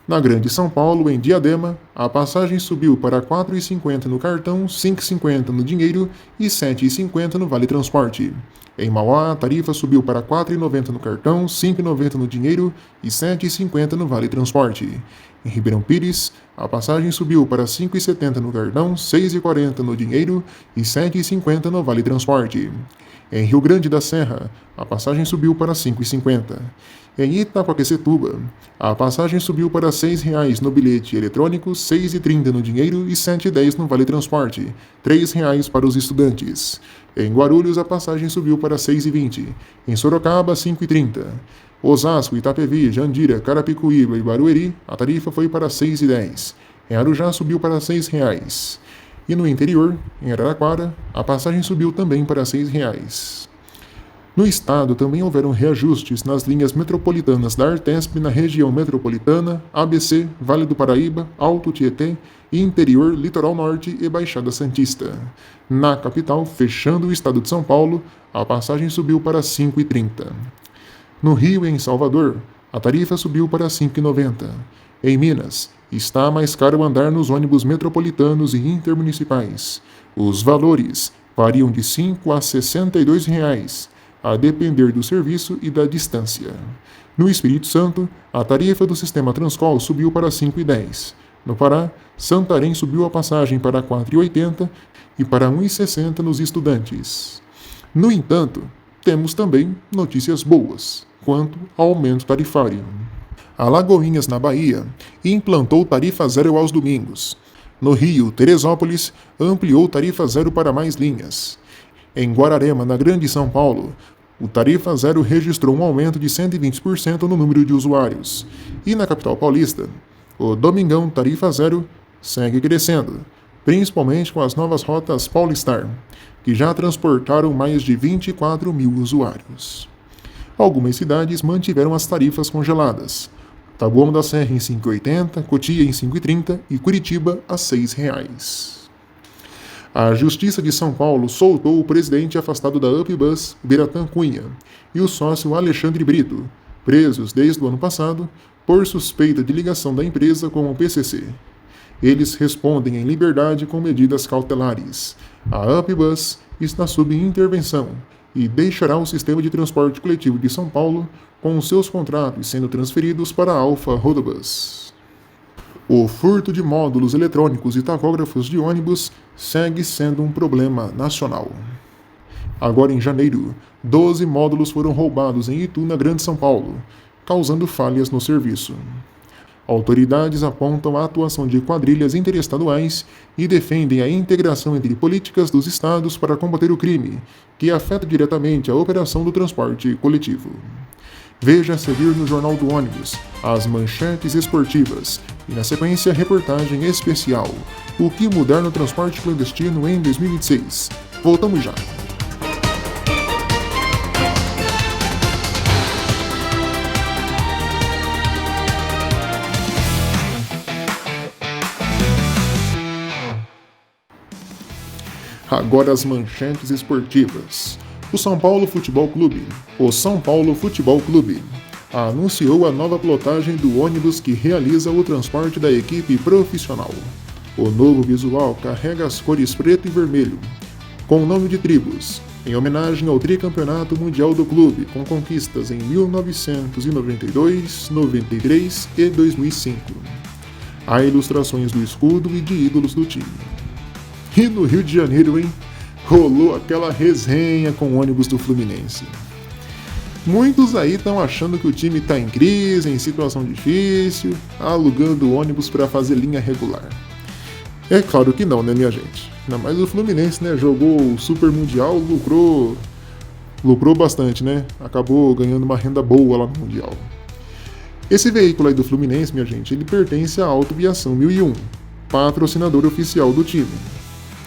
Na Grande São Paulo, em Diadema, a passagem subiu para R$ 4,50 no cartão, R$ 5,50 no dinheiro e R$ 7,50 no Vale Transporte. Em Mauá, a tarifa subiu para R$ 4,90 no cartão, R$ 5,90 no dinheiro e R$ 7,50 no Vale Transporte. Em Ribeirão Pires, a passagem subiu para R$ 5,70 no cartão, R$ 6,40 no dinheiro e R$ 7,50 no Vale Transporte. Em Rio Grande da Serra, a passagem subiu para R$ 5,50. Em Itaquaquecetuba, a passagem subiu para R$ 6,00 no bilhete eletrônico, R$ 6,30 no dinheiro e R$ 7,10 no Vale Transporte, R$ 3,00 para os estudantes. Em Guarulhos, a passagem subiu para R$ 6,20. Em Sorocaba, R$ 5,30. Osasco, Itapevi, Jandira, Carapicuíba e Barueri, a tarifa foi para R$ 6,10. Em Arujá, subiu para R$ 6,00. E no interior, em Araraquara, a passagem subiu também para R$ 6,00. No estado também houveram reajustes nas linhas metropolitanas da Artesp na região metropolitana, ABC, Vale do Paraíba, Alto Tietê, Interior, Litoral Norte e Baixada Santista. Na capital, fechando o estado de São Paulo, a passagem subiu para R$ 5,30. No Rio e em Salvador, a tarifa subiu para R$ 5,90. Em Minas, está mais caro andar nos ônibus metropolitanos e intermunicipais. Os valores variam de R$ 5 a R$ 62,00, a depender do serviço e da distância. No Espírito Santo, a tarifa do sistema Transcol subiu para R$ 5,10. No Pará, Santarém subiu a passagem para R$ 4,80 e para R$ 1,60 nos estudantes. No entanto, temos também notícias boas quanto ao aumento tarifário. A Lagoinhas, na Bahia, implantou tarifa zero aos domingos. No Rio, Teresópolis ampliou tarifa zero para mais linhas. Em Guararema, na Grande São Paulo, o tarifa zero registrou um aumento de 120% no número de usuários. E na capital paulista, o Domingão tarifa zero segue crescendo, principalmente com as novas rotas Paulistar, que já transportaram mais de 24 mil usuários. Algumas cidades mantiveram as tarifas congeladas. Taboão da Serra em R$ 5,80, Cotia em R$ 5,30 e Curitiba a R$ 6,00. A Justiça de São Paulo soltou o presidente afastado da UpBus, Biratã Cunha, e o sócio Alexandre Brito, presos desde o ano passado por suspeita de ligação da empresa com o PCC. Eles respondem em liberdade com medidas cautelares. A UpBus está sob intervenção e deixará o sistema de transporte coletivo de São Paulo com seus contratos sendo transferidos para a Alfa Rodobus. O furto de módulos eletrônicos e tacógrafos de ônibus segue sendo um problema nacional. Agora em janeiro, 12 módulos foram roubados em Itu, na Grande São Paulo, causando falhas no serviço. Autoridades apontam a atuação de quadrilhas interestaduais e defendem a integração entre políticas dos estados para combater o crime, que afeta diretamente a operação do transporte coletivo. Veja a seguir no Jornal do Ônibus as manchetes esportivas e, na sequência, reportagem especial: o que mudar no transporte clandestino em 2026. Voltamos já. Agora as manchetes esportivas. O São Paulo Futebol Clube, anunciou a nova plotagem do ônibus que realiza o transporte da equipe profissional. O novo visual carrega as cores preto e vermelho, com o nome de tribos, em homenagem ao tricampeonato mundial do clube, com conquistas em 1992, 93 e 2005. Há ilustrações do escudo e de ídolos do time. E no Rio de Janeiro, hein? Rolou aquela resenha com o ônibus do Fluminense. Muitos aí estão achando que o time está em crise, em situação difícil, alugando ônibus para fazer linha regular. É claro que não, né, minha gente? Ainda mais o Fluminense, né? Jogou o Super Mundial, lucrou bastante, né? Acabou ganhando uma renda boa lá no Mundial. Esse veículo aí do Fluminense, minha gente, ele pertence à Autoviação 1001, patrocinador oficial do time.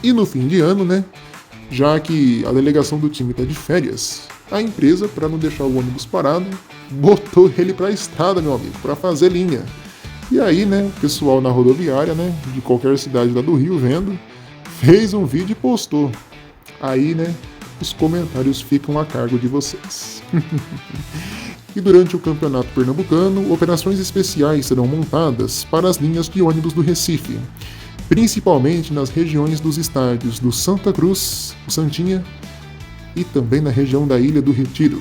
E no fim de ano, né? Já que a delegação do time está de férias, a empresa, para não deixar o ônibus parado, botou ele para a estrada, meu amigo, para fazer linha. E aí, né, o pessoal na rodoviária, né, de qualquer cidade lá do Rio vendo, fez um vídeo e postou. Aí, né, os comentários ficam a cargo de vocês. E durante o Campeonato Pernambucano, operações especiais serão montadas para as linhas de ônibus do Recife, principalmente nas regiões dos estádios do Santa Cruz, o Santinha, e também na região da Ilha do Retiro,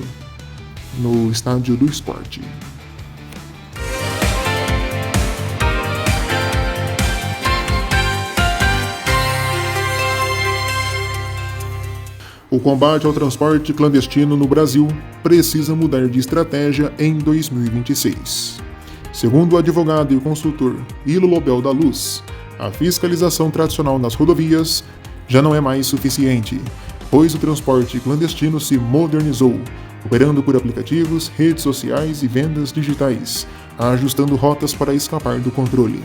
no Estádio do Esporte. O combate ao transporte clandestino no Brasil precisa mudar de estratégia em 2026. Segundo o advogado e consultor Ilo Lobel da Luz, a fiscalização tradicional nas rodovias já não é mais suficiente, pois o transporte clandestino se modernizou, operando por aplicativos, redes sociais e vendas digitais, ajustando rotas para escapar do controle.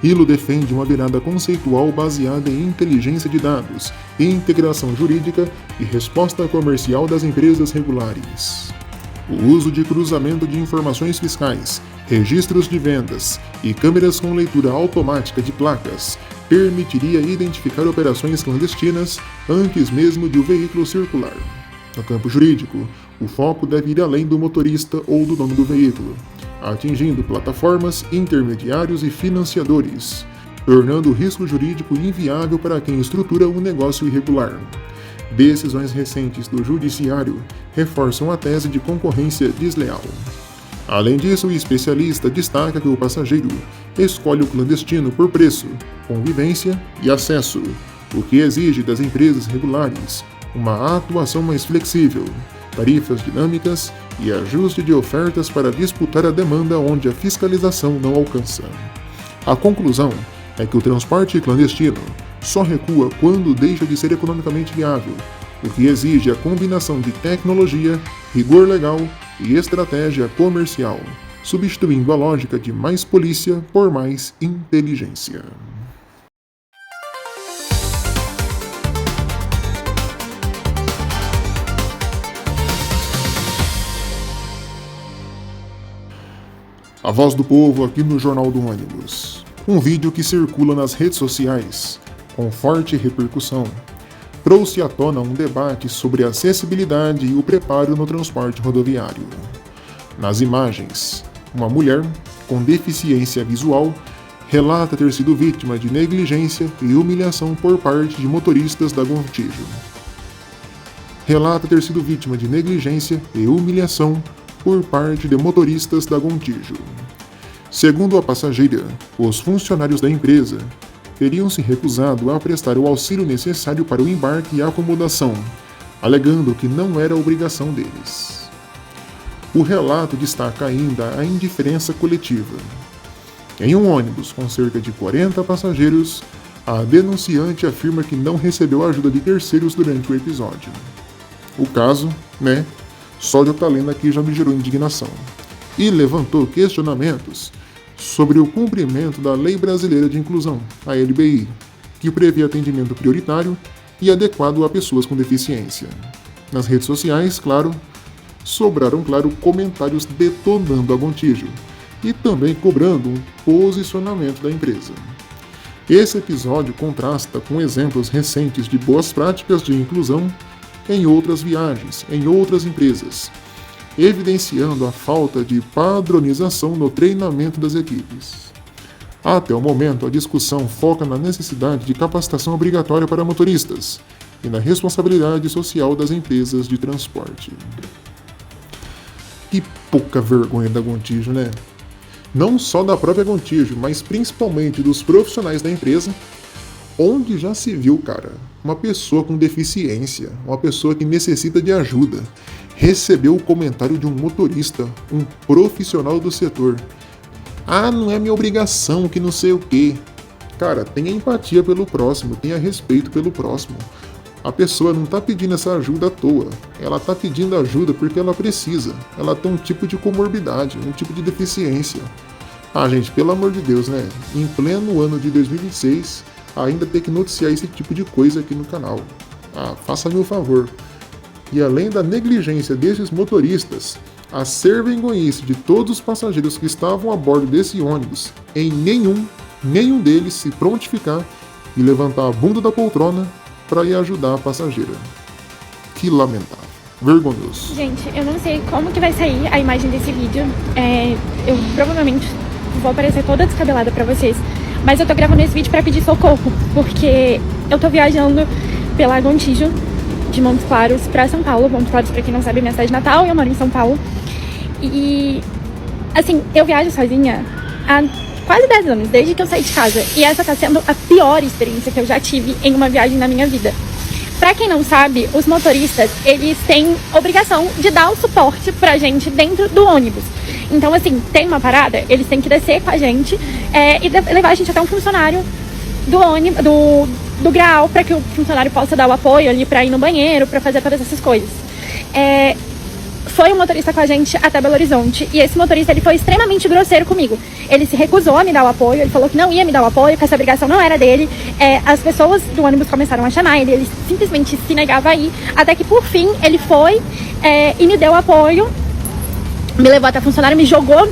Ilo defende uma virada conceitual baseada em inteligência de dados, integração jurídica e resposta comercial das empresas regulares. O uso de cruzamento de informações fiscais, registros de vendas e câmeras com leitura automática de placas permitiria identificar operações clandestinas antes mesmo de o veículo circular. No campo jurídico, o foco deve ir além do motorista ou do dono do veículo, atingindo plataformas, intermediários e financiadores, tornando o risco jurídico inviável para quem estrutura um negócio irregular. Decisões recentes do Judiciário reforçam a tese de concorrência desleal. Além disso, o especialista destaca que o passageiro escolhe o clandestino por preço, convivência e acesso, o que exige das empresas regulares uma atuação mais flexível, tarifas dinâmicas e ajuste de ofertas para disputar a demanda onde a fiscalização não alcança. A conclusão é que o transporte clandestino só recua quando deixa de ser economicamente viável, o que exige a combinação de tecnologia, rigor legal e estratégia comercial, substituindo a lógica de mais polícia por mais inteligência. A voz do povo aqui no Jornal do Ônibus. Um vídeo que circula nas redes sociais, com forte repercussão, trouxe à tona um debate sobre a acessibilidade e o preparo no transporte rodoviário. Nas imagens, uma mulher com deficiência visual relata ter sido vítima de negligência e humilhação por parte de motoristas da Gontijo. Relata ter sido vítima de negligência e humilhação por parte de motoristas da Gontijo. Segundo a passageira, os funcionários da empresa teriam se recusado a prestar o auxílio necessário para o embarque e a acomodação, alegando que não era obrigação deles. O relato destaca ainda a indiferença coletiva. Em um ônibus com cerca de 40 passageiros, a denunciante afirma que não recebeu ajuda de terceiros durante o episódio. O caso, só de eu estar lendo aqui já me gerou indignação. E levantou questionamentos sobre o cumprimento da Lei Brasileira de Inclusão, a LBI, que prevê atendimento prioritário e adequado a pessoas com deficiência. Nas redes sociais, sobraram comentários detonando a Gontijo e também cobrando um posicionamento da empresa. Esse episódio contrasta com exemplos recentes de boas práticas de inclusão em outras viagens, em outras empresas, evidenciando a falta de padronização no treinamento das equipes. Até o momento, a discussão foca na necessidade de capacitação obrigatória para motoristas e na responsabilidade social das empresas de transporte. Que pouca vergonha da Gontijo, né? Não só da própria Gontijo, mas principalmente dos profissionais da empresa, onde já se viu, cara, uma pessoa com deficiência, uma pessoa que necessita de ajuda, recebeu o comentário de um motorista, um profissional do setor. Ah, não é minha obrigação, que não sei o quê. Cara, tenha empatia pelo próximo, tenha respeito pelo próximo. A pessoa não tá pedindo essa ajuda à toa. Ela tá pedindo ajuda porque ela precisa. Ela tem um tipo de comorbidade, um tipo de deficiência. Ah, gente, pelo amor de Deus, né? Em pleno ano de 2026, ainda tem que noticiar esse tipo de coisa aqui no canal. Ah, faça-me o favor. E além da negligência desses motoristas, a servenguice de todos os passageiros que estavam a bordo desse ônibus, em nenhum deles se prontificar e levantar a bunda da poltrona para ir ajudar a passageira. Que lamentável. Vergonhoso. Gente, eu não sei como que vai sair a imagem desse vídeo. Eu provavelmente vou aparecer toda descabelada pra vocês. Mas eu tô gravando esse vídeo pra pedir socorro, porque eu tô viajando pela Gontijo, de Montes Claros pra São Paulo. Montes Claros, pra quem não sabe, é minha cidade natal, e eu moro em São Paulo. E, assim, eu viajo sozinha há quase 10 anos, desde que eu saí de casa. E essa tá sendo a pior experiência que eu já tive em uma viagem na minha vida. Pra quem não sabe, os motoristas, eles têm obrigação de dar o suporte pra gente dentro do ônibus. Então, assim, tem uma parada, eles têm que descer com a gente e levar a gente até um funcionário do ônibus, do grau, pra que o funcionário possa dar o apoio ali pra ir no banheiro, pra fazer todas essas coisas. Foi um motorista com a gente até Belo Horizonte, e esse motorista, ele foi extremamente grosseiro comigo. Ele se recusou a me dar o apoio, ele falou que não ia me dar o apoio, que essa obrigação não era dele. As pessoas do ônibus começaram a chamar ele, ele simplesmente se negava a ir, até que por fim ele foi e me deu apoio, me levou até a funcionária, me jogou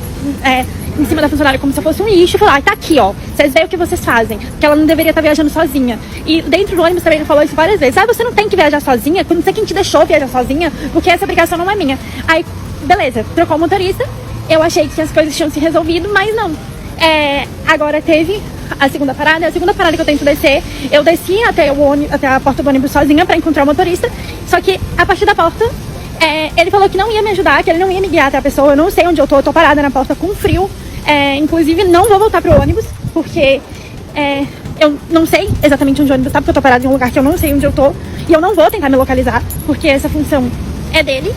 em cima da funcionária como se eu fosse um lixo, e falou: tá aqui, ó, vocês veem o que vocês fazem, que ela não deveria estar viajando sozinha. E dentro do ônibus também ele falou isso várias vezes: você não tem que viajar sozinha, não sei quem te deixou viajar sozinha, porque essa obrigação não é minha. Aí, beleza, trocou o motorista, eu achei que as coisas tinham se resolvido, mas não. Agora teve a segunda parada que eu tento descer, eu desci até a porta do ônibus sozinha pra encontrar o motorista, só que a partir da porta, ele falou que não ia me ajudar, que ele não ia me guiar até a pessoa. Eu não sei onde eu tô parada na porta com frio. Inclusive, não vou voltar pro ônibus, porque eu não sei exatamente onde o ônibus tá, porque eu tô parada em um lugar que eu não sei onde eu tô, e eu não vou tentar me localizar, porque essa função é dele.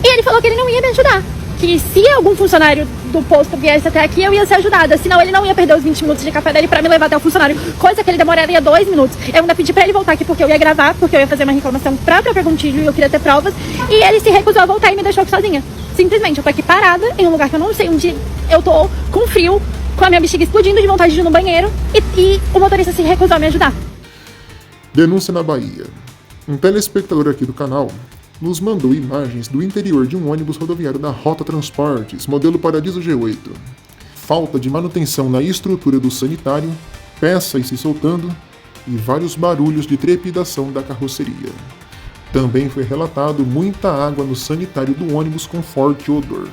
E ele falou que ele não ia me ajudar, que se algum funcionário do posto viesse até aqui, eu ia ser ajudada, senão ele não ia perder os 20 minutos de café dele pra me levar até o funcionário, coisa que ele demoraria 2 minutos. Eu ainda pedi pra ele voltar aqui porque eu ia gravar, porque eu ia fazer uma reclamação pra própria Gontijo e eu queria ter provas, e ele se recusou a voltar e me deixou aqui sozinha. Simplesmente, eu tô aqui parada em um lugar que eu não sei onde eu tô, com frio, com a minha bexiga explodindo de vontade de ir no banheiro, e o motorista se recusou a me ajudar. Denúncia na Bahia. Um telespectador aqui do canal nos mandou imagens do interior de um ônibus rodoviário da Rota Transportes, modelo Paradiso G8. Falta de manutenção na estrutura do sanitário, peças se soltando e vários barulhos de trepidação da carroceria. Também foi relatado muita água no sanitário do ônibus com forte odor.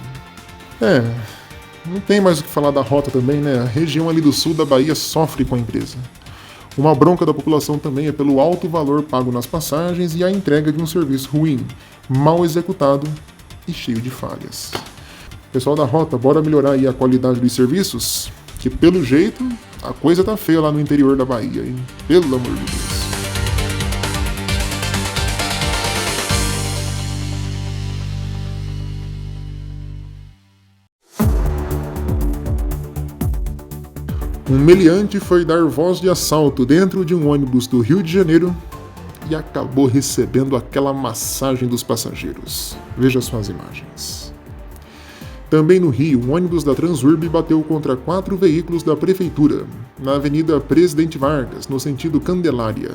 Não tem mais o que falar da rota também, né? A região ali do sul da Bahia sofre com a empresa. Uma bronca da população também é pelo alto valor pago nas passagens e a entrega de um serviço ruim, mal executado e cheio de falhas. Pessoal da rota, bora melhorar aí a qualidade dos serviços? Que pelo jeito, a coisa tá feia lá no interior da Bahia, hein? Pelo amor de Deus. Um meliante foi dar voz de assalto dentro de um ônibus do Rio de Janeiro e acabou recebendo aquela massagem dos passageiros. Veja suas imagens. Também no Rio, um ônibus da Transurb bateu contra 4 veículos da Prefeitura, na Avenida Presidente Vargas, no sentido Candelária.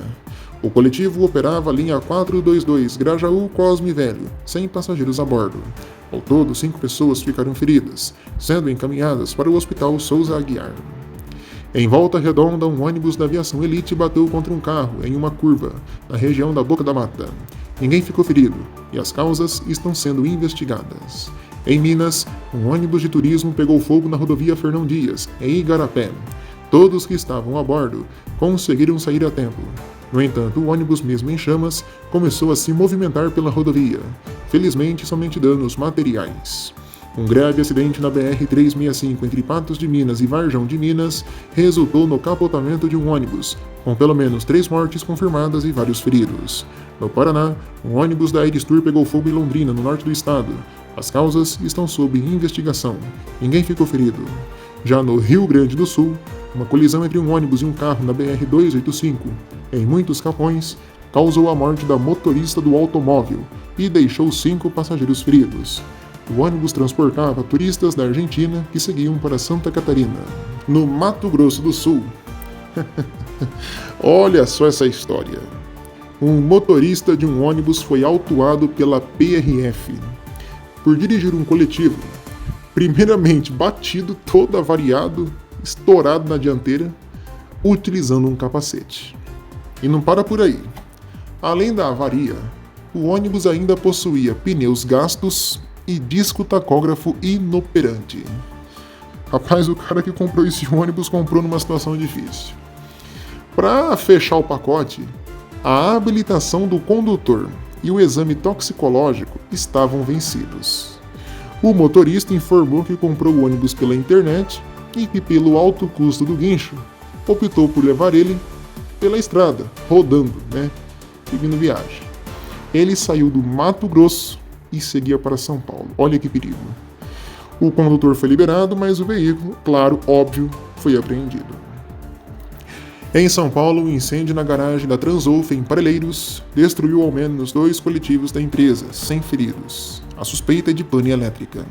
O coletivo operava a linha 422 Grajaú-Cosme Velho, sem passageiros a bordo. Ao todo, 5 pessoas ficaram feridas, sendo encaminhadas para o Hospital Souza Aguiar. Em Volta Redonda, um ônibus da Aviação Elite bateu contra um carro em uma curva, na região da Boca da Mata. Ninguém ficou ferido e as causas estão sendo investigadas. Em Minas, um ônibus de turismo pegou fogo na rodovia Fernão Dias, em Igarapé. Todos que estavam a bordo conseguiram sair a tempo. No entanto, o ônibus, mesmo em chamas, começou a se movimentar pela rodovia. Felizmente, somente danos materiais. Um grave acidente na BR-365 entre Patos de Minas e Varjão de Minas resultou no capotamento de um ônibus, com pelo menos 3 mortes confirmadas e vários feridos. No Paraná, um ônibus da Eristur pegou fogo em Londrina, no norte do estado. As causas estão sob investigação. Ninguém ficou ferido. Já no Rio Grande do Sul, uma colisão entre um ônibus e um carro na BR-285, em Muitos Capões, causou a morte da motorista do automóvel e deixou 5 passageiros feridos. O ônibus transportava turistas da Argentina que seguiam para Santa Catarina. No Mato Grosso do Sul, olha só essa história. Um motorista de um ônibus foi autuado pela PRF por dirigir um coletivo, primeiramente batido, todo avariado, estourado na dianteira, utilizando um capacete. E não para por aí. Além da avaria, o ônibus ainda possuía pneus gastos e disco tacógrafo inoperante. Rapaz, o cara que comprou esse ônibus comprou numa situação difícil. Para fechar o pacote, a habilitação do condutor e o exame toxicológico estavam vencidos. O motorista informou que comprou o ônibus pela internet e que, pelo alto custo do guincho, optou por levar ele pela estrada, rodando, seguindo viagem. Ele saiu do Mato Grosso e seguia para São Paulo. Olha que perigo. O condutor foi liberado, mas o veículo, claro, óbvio, foi apreendido. Em São Paulo, um incêndio na garagem da Transolf, em Parelheiros, destruiu ao menos 2 coletivos da empresa, sem feridos. A suspeita é de pane elétrica.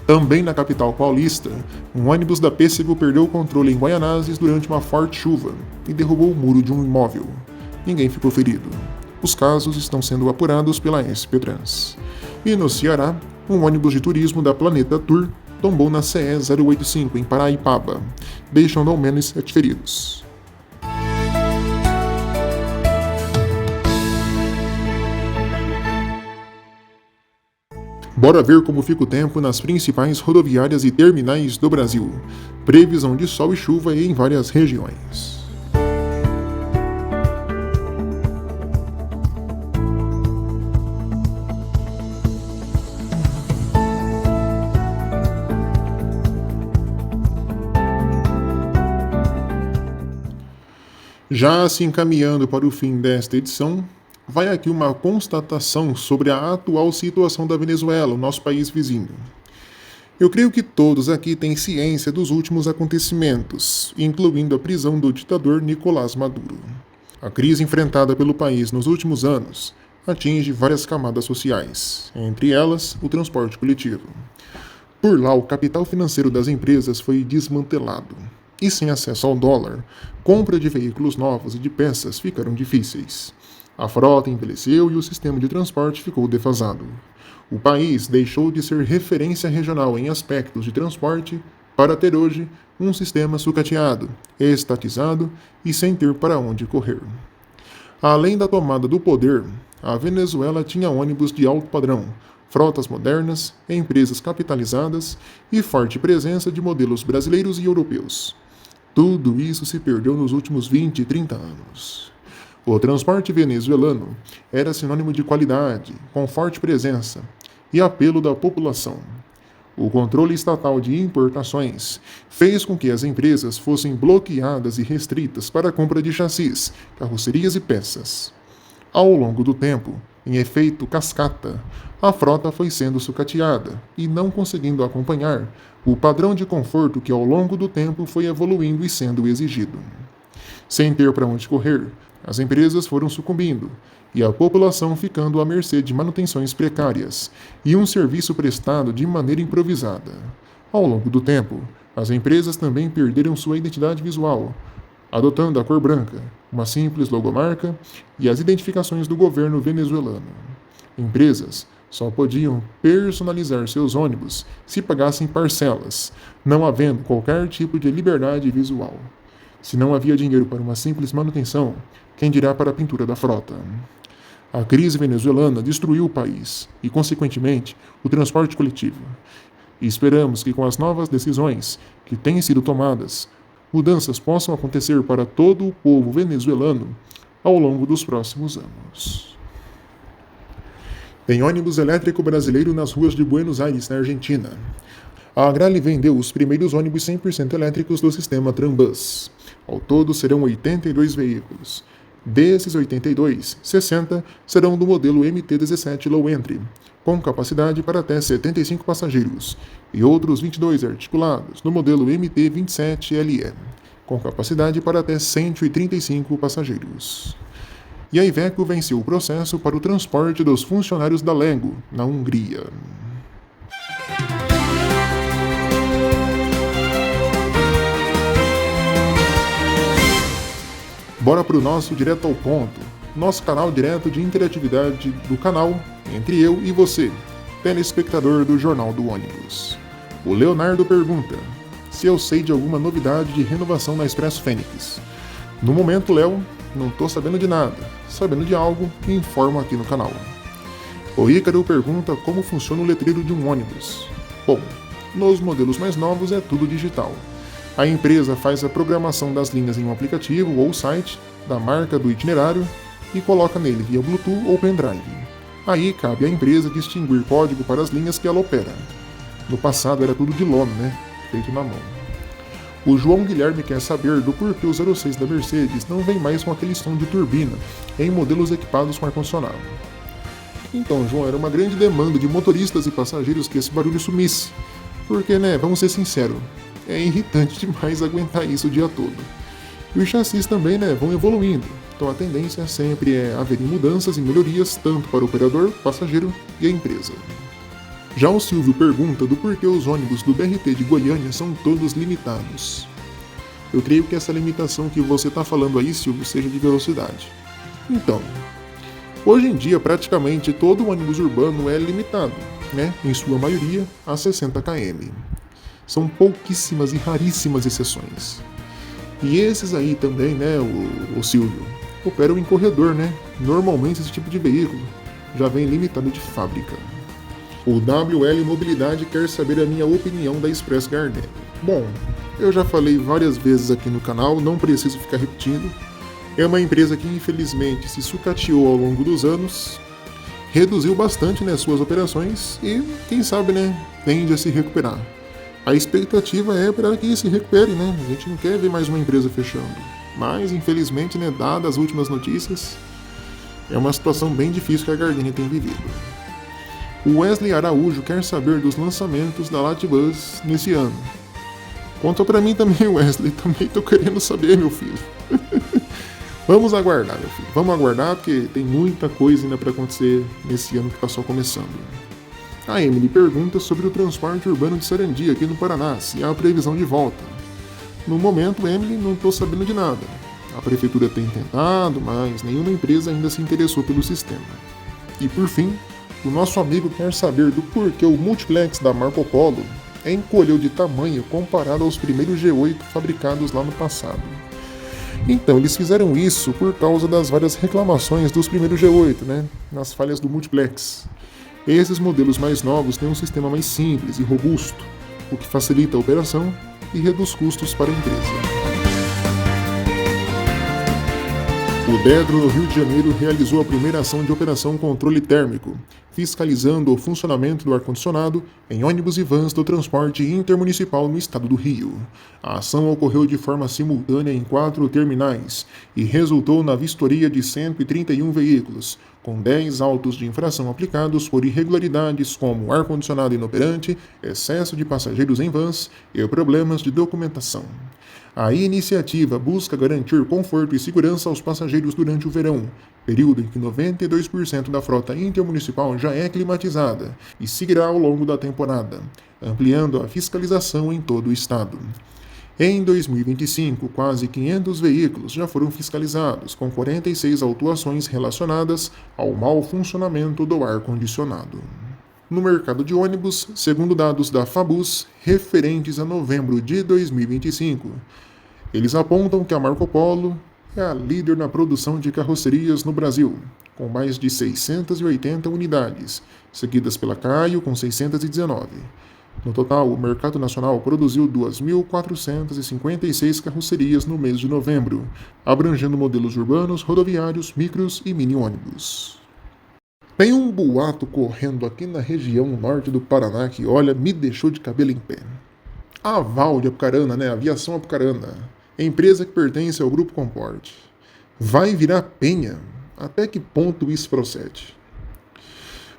Também na capital paulista, um ônibus da Pêssego perdeu o controle em Guaianazes durante uma forte chuva e derrubou o muro de um imóvel. Ninguém ficou ferido. Os casos estão sendo apurados pela SP Trans. E no Ceará, um ônibus de turismo da Planeta Tour tombou na CE 085, em Paraipaba, deixando ao menos 7 feridos. Bora ver como fica o tempo nas principais rodoviárias e terminais do Brasil. Previsão de sol e chuva em várias regiões. Já se encaminhando para o fim desta edição, vai aqui uma constatação sobre a atual situação da Venezuela, o nosso país vizinho. Eu creio que todos aqui têm ciência dos últimos acontecimentos, incluindo a prisão do ditador Nicolás Maduro. A crise enfrentada pelo país nos últimos anos atinge várias camadas sociais, entre elas o transporte coletivo. Por lá, o capital financeiro das empresas foi desmantelado. E sem acesso ao dólar, compra de veículos novos e de peças ficaram difíceis. A frota envelheceu e o sistema de transporte ficou defasado. O país deixou de ser referência regional em aspectos de transporte para ter hoje um sistema sucateado, estatizado e sem ter para onde correr. Além da tomada do poder, a Venezuela tinha ônibus de alto padrão, frotas modernas, empresas capitalizadas e forte presença de modelos brasileiros e europeus. Tudo isso se perdeu nos últimos 20 e 30 anos. O transporte venezuelano era sinônimo de qualidade, com forte presença e apelo da população. O controle estatal de importações fez com que as empresas fossem bloqueadas e restritas para a compra de chassis, carrocerias e peças. Ao longo do tempo, em efeito cascata, a frota foi sendo sucateada e não conseguindo acompanhar o padrão de conforto que ao longo do tempo foi evoluindo e sendo exigido. Sem ter para onde correr, as empresas foram sucumbindo e a população ficando à mercê de manutenções precárias e um serviço prestado de maneira improvisada. Ao longo do tempo, as empresas também perderam sua identidade visual, adotando a cor branca, uma simples logomarca e as identificações do governo venezuelano. Empresas só podiam personalizar seus ônibus se pagassem parcelas, não havendo qualquer tipo de liberdade visual. Se não havia dinheiro para uma simples manutenção, quem dirá para a pintura da frota? A crise venezuelana destruiu o país e, consequentemente, o transporte coletivo. E esperamos que com as novas decisões que têm sido tomadas, mudanças possam acontecer para todo o povo venezuelano ao longo dos próximos anos. Tem ônibus elétrico brasileiro nas ruas de Buenos Aires, na Argentina. A Agrale vendeu os primeiros ônibus 100% elétricos do sistema Trambus. Ao todo serão 82 veículos. Desses 82, 60 serão do modelo MT-17 Low Entry, com capacidade para até 75 passageiros, e outros 22 articulados no modelo MT-27 LE, com capacidade para até 135 passageiros. E a Iveco venceu o processo para o transporte dos funcionários da Lego, na Hungria. Bora pro nosso Direto ao Ponto, nosso canal direto de interatividade do canal entre eu e você, telespectador do Jornal do Ônibus. O Leonardo pergunta se eu sei de alguma novidade de renovação na Expresso Fênix. No momento, Léo, não tô sabendo de nada. Sabendo de algo, informo aqui no canal. O Ícaro pergunta como funciona o letreiro de um ônibus. Bom, nos modelos mais novos é tudo digital. A empresa faz a programação das linhas em um aplicativo ou site da marca do itinerário e coloca nele via Bluetooth ou pendrive. Aí cabe à empresa distinguir código para as linhas que ela opera. No passado era tudo de lona, né? Feito na mão. O João Guilherme quer saber do porquê o 06 da Mercedes não vem mais com aquele som de turbina em modelos equipados com ar-condicionado. Então, João, era uma grande demanda de motoristas e passageiros que esse barulho sumisse. Porque, né, vamos ser sinceros, é irritante demais aguentar isso o dia todo. E os chassis também, né, vão evoluindo. Então a tendência sempre é haver mudanças e melhorias tanto para o operador, passageiro e a empresa. Já o Silvio pergunta do porquê os ônibus do BRT de Goiânia são todos limitados. Eu creio que essa limitação que você está falando aí, Silvio, seja de velocidade. Então, hoje em dia praticamente todo ônibus urbano é limitado, né, em sua maioria a 60 km. São pouquíssimas e raríssimas exceções. E esses aí também, né, o Silvio, operam em corredor, né? Normalmente esse tipo de veículo já vem limitado de fábrica. O WL Mobilidade quer saber a minha opinião da Express Garden. Bom, eu já falei várias vezes aqui no canal, não preciso ficar repetindo. É uma empresa que infelizmente se sucateou ao longo dos anos, reduziu bastante, né, suas operações e, quem sabe, né, tende a se recuperar. A expectativa é para que se recupere, né? A gente não quer ver mais uma empresa fechando. Mas, infelizmente, né, dadas as últimas notícias, é uma situação bem difícil que a Gardenia tem vivido. O Wesley Araújo quer saber dos lançamentos da Latibus nesse ano. Conta pra mim também, Wesley. Também tô querendo saber, meu filho. Vamos aguardar, meu filho. Vamos aguardar, porque tem muita coisa ainda para acontecer nesse ano que tá só começando. A Emily pergunta sobre o transporte urbano de Sarandi, aqui no Paraná, se há previsão de volta. No momento, Emily, não estou sabendo de nada. A prefeitura tem tentado, mas nenhuma empresa ainda se interessou pelo sistema. E por fim, o nosso amigo quer saber do porquê o multiplex da Marco Polo encolheu de tamanho comparado aos primeiros G8 fabricados lá no passado. Então, eles fizeram isso por causa das várias reclamações dos primeiros G8, né, nas falhas do multiplex. Esses modelos mais novos têm um sistema mais simples e robusto, o que facilita a operação e reduz custos para a empresa. O Dedro, no Rio de Janeiro, realizou a primeira ação de operação controle térmico, fiscalizando o funcionamento do ar-condicionado em ônibus e vans do transporte intermunicipal no estado do Rio. A ação ocorreu de forma simultânea em 4 terminais e resultou na vistoria de 131 veículos, com 10 autos de infração aplicados por irregularidades como ar-condicionado inoperante, excesso de passageiros em vans e problemas de documentação. A iniciativa busca garantir conforto e segurança aos passageiros durante o verão, período em que 92% da frota intermunicipal já é climatizada, e seguirá ao longo da temporada, ampliando a fiscalização em todo o estado. Em 2025, quase 500 veículos já foram fiscalizados, com 46 autuações relacionadas ao mau funcionamento do ar-condicionado. No mercado de ônibus, segundo dados da Fabus, referentes a novembro de 2025, eles apontam que a Marco Polo é a líder na produção de carrocerias no Brasil, com mais de 680 unidades, seguidas pela Caio, com 619. No total, o mercado nacional produziu 2.456 carrocerias no mês de novembro, abrangendo modelos urbanos, rodoviários, micros e mini-ônibus. Tem um boato correndo aqui na região norte do Paraná que, olha, me deixou de cabelo em pé. A Val de Apucarana, Aviação Apucarana, empresa que pertence ao Grupo Comport, vai virar penha? Até que ponto isso procede?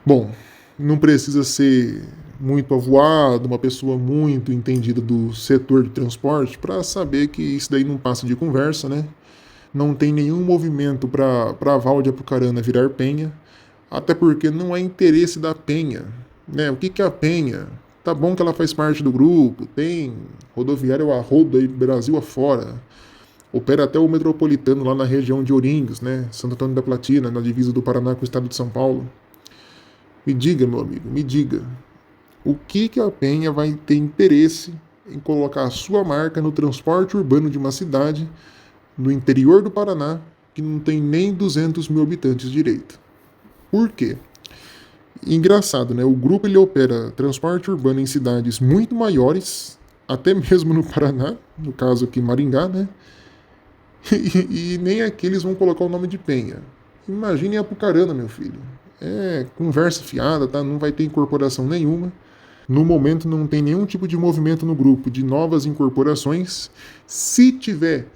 Bom, não precisa ser muito avoado, uma pessoa muito entendida do setor de transporte para saber que isso daí não passa de conversa, né? Não tem nenhum movimento para a Val de Apucarana virar penha, até porque não é interesse da penha, né? O que é a penha? Tá bom que ela faz parte do grupo, tem rodoviário a rodo aí Brasil afora, opera até o metropolitano lá na região de Ourinhos, né? Santo Antônio da Platina, na divisa do Paraná com o estado de São Paulo. Me diga, meu amigo, me diga, o que a penha vai ter interesse em colocar a sua marca no transporte urbano de uma cidade no interior do Paraná que não tem nem 200 mil habitantes direito? Por quê? Engraçado, né? O grupo ele opera transporte urbano em cidades muito maiores, até mesmo no Paraná, no caso aqui Maringá, né? E nem aqueles vão colocar o nome de penha. Imagine Apucarana, meu filho. É conversa fiada, tá? Não vai ter incorporação nenhuma. No momento não tem nenhum tipo de movimento no grupo de novas incorporações. Se tiver,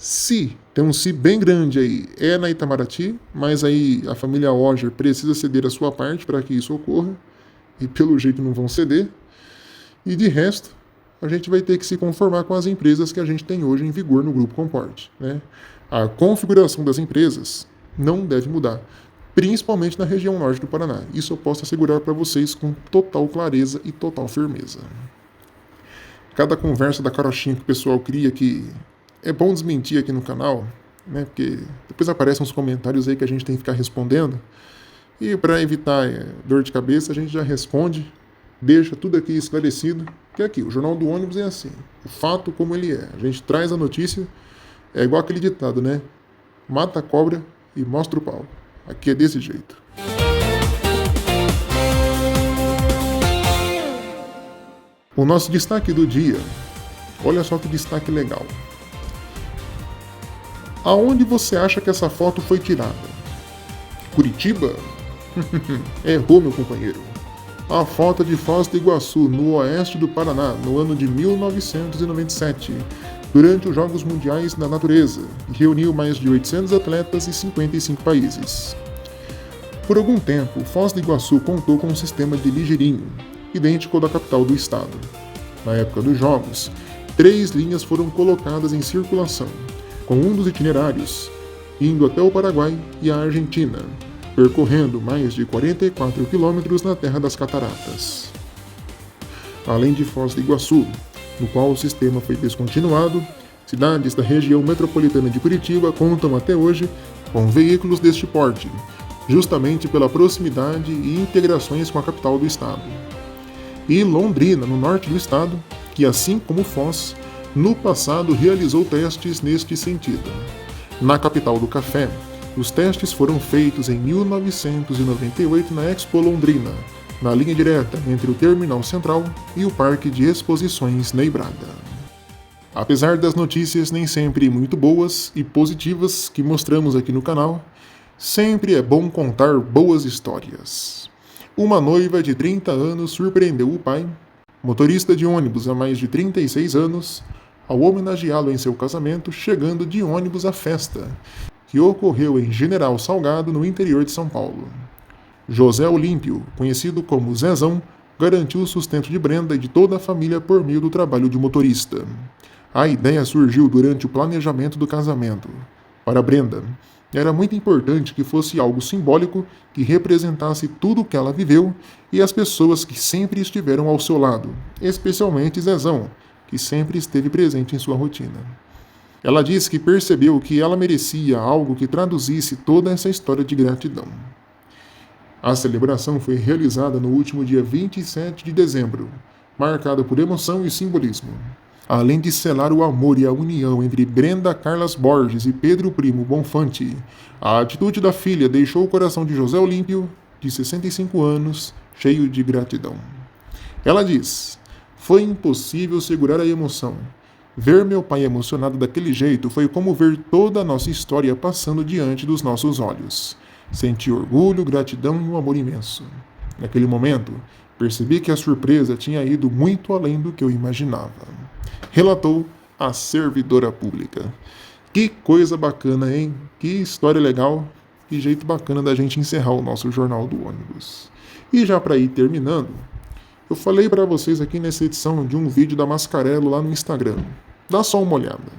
tem um se bem grande aí, é na Itamaraty, mas aí a família Oger precisa ceder a sua parte para que isso ocorra, e pelo jeito não vão ceder. E de resto, a gente vai ter que se conformar com as empresas que a gente tem hoje em vigor no Grupo Comport, né? A configuração das empresas não deve mudar, principalmente na região norte do Paraná. Isso eu posso assegurar para vocês com total clareza e total firmeza. Cada conversa da carochinha que o pessoal cria que é bom desmentir aqui no canal, né? Porque depois aparecem uns comentários aí que a gente tem que ficar respondendo. E para evitar dor de cabeça, a gente já responde, deixa tudo aqui esclarecido. Que aqui, o Jornal do Ônibus é assim, o fato como ele é. A gente traz a notícia, é igual aquele ditado, né? Mata a cobra e mostra o pau. Aqui é desse jeito. O nosso destaque do dia. Olha só que destaque legal. Aonde você acha que essa foto foi tirada? Curitiba? Errou, meu companheiro. A foto é de Foz do Iguaçu, no oeste do Paraná, no ano de 1997, durante os Jogos Mundiais da Natureza, que reuniu mais de 800 atletas em 55 países. Por algum tempo, Foz do Iguaçu contou com um sistema de ligeirinho, idêntico ao da capital do estado. Na época dos Jogos, 3 linhas foram colocadas em circulação, com um dos itinerários, indo até o Paraguai e a Argentina, percorrendo mais de 44 quilômetros na Terra das Cataratas. Além de Foz do Iguaçu, no qual o sistema foi descontinuado, cidades da região metropolitana de Curitiba contam até hoje com veículos deste porte, justamente pela proximidade e integrações com a capital do estado. E Londrina, no norte do estado, que assim como Foz, no passado realizou testes neste sentido. Na capital do café, os testes foram feitos em 1998 na Expo Londrina, na linha direta entre o Terminal Central e o Parque de Exposições Ney Braga. Apesar das notícias nem sempre muito boas e positivas que mostramos aqui no canal, sempre é bom contar boas histórias. Uma noiva de 30 anos surpreendeu o pai, motorista de ônibus há mais de 36 anos, ao homenageá-lo em seu casamento chegando de ônibus à festa, que ocorreu em General Salgado, no interior de São Paulo. José Olímpio, conhecido como Zezão, garantiu o sustento de Brenda e de toda a família por meio do trabalho de motorista. A ideia surgiu durante o planejamento do casamento. Para Brenda, era muito importante que fosse algo simbólico que representasse tudo o que ela viveu e as pessoas que sempre estiveram ao seu lado, especialmente Zezão, que sempre esteve presente em sua rotina. Ela disse que percebeu que ela merecia algo que traduzisse toda essa história de gratidão. A celebração foi realizada no último dia 27 de dezembro, marcada por emoção e simbolismo. Além de selar o amor e a união entre Brenda Carlas Borges e Pedro Primo Bonfante, a atitude da filha deixou o coração de José Olímpio, de 65 anos, cheio de gratidão. Ela diz: "Foi impossível segurar a emoção. Ver meu pai emocionado daquele jeito foi como ver toda a nossa história passando diante dos nossos olhos. Senti orgulho, gratidão e um amor imenso. Naquele momento, percebi que a surpresa tinha ido muito além do que eu imaginava", relatou a servidora pública. Que coisa bacana, hein? Que história legal. Que jeito bacana da gente encerrar o nosso Jornal do Ônibus. E já para ir terminando, eu falei para vocês aqui nessa edição de um vídeo da Mascarello lá no Instagram. Dá só uma olhada.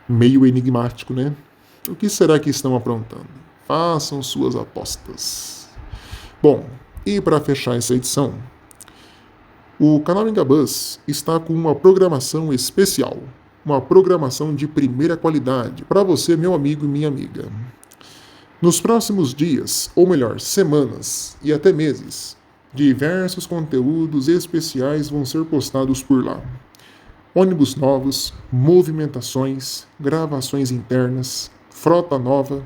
Meio enigmático, né? O que será que estão aprontando? Façam suas apostas. Bom, e para fechar essa edição, o canal Engabus está com uma programação especial, uma programação de primeira qualidade para você, meu amigo e minha amiga. Nos próximos dias, ou melhor, semanas e até meses, diversos conteúdos especiais vão ser postados por lá. Ônibus novos, movimentações, gravações internas, frota nova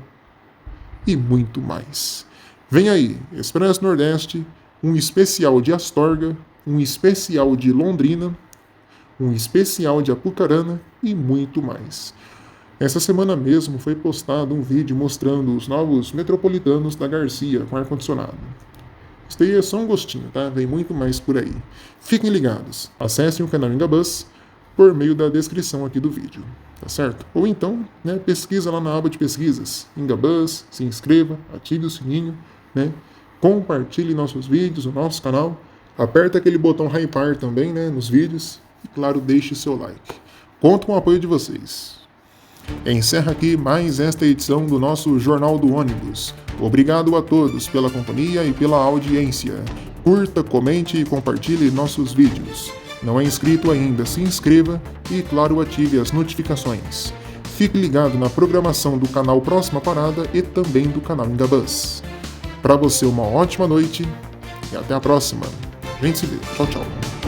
e muito mais. Vem aí, Expresso Nordeste, um especial de Astorga, um especial de Londrina, um especial de Apucarana e muito mais. Essa semana mesmo foi postado um vídeo mostrando os novos metropolitanos da Garcia com ar-condicionado. Isso daí é só um gostinho, tá? Vem muito mais por aí. Fiquem ligados. Acessem o canal Engabus por meio da descrição aqui do vídeo, tá certo? Ou então, pesquisa lá na aba de pesquisas, Engabus, se inscreva, ative o sininho, compartilhe nossos vídeos, o nosso canal, aperta aquele botão hypar também, nos vídeos e, claro, deixe seu like. Conto com o apoio de vocês. Encerra aqui mais esta edição do nosso Jornal do Ônibus. Obrigado a todos pela companhia e pela audiência. Curta, comente e compartilhe nossos vídeos. Não é inscrito ainda, se inscreva e, claro, ative as notificações. Fique ligado na programação do canal Próxima Parada e também do canal Engabus. Para você, uma ótima noite e até a próxima. A gente se vê. Tchau, tchau.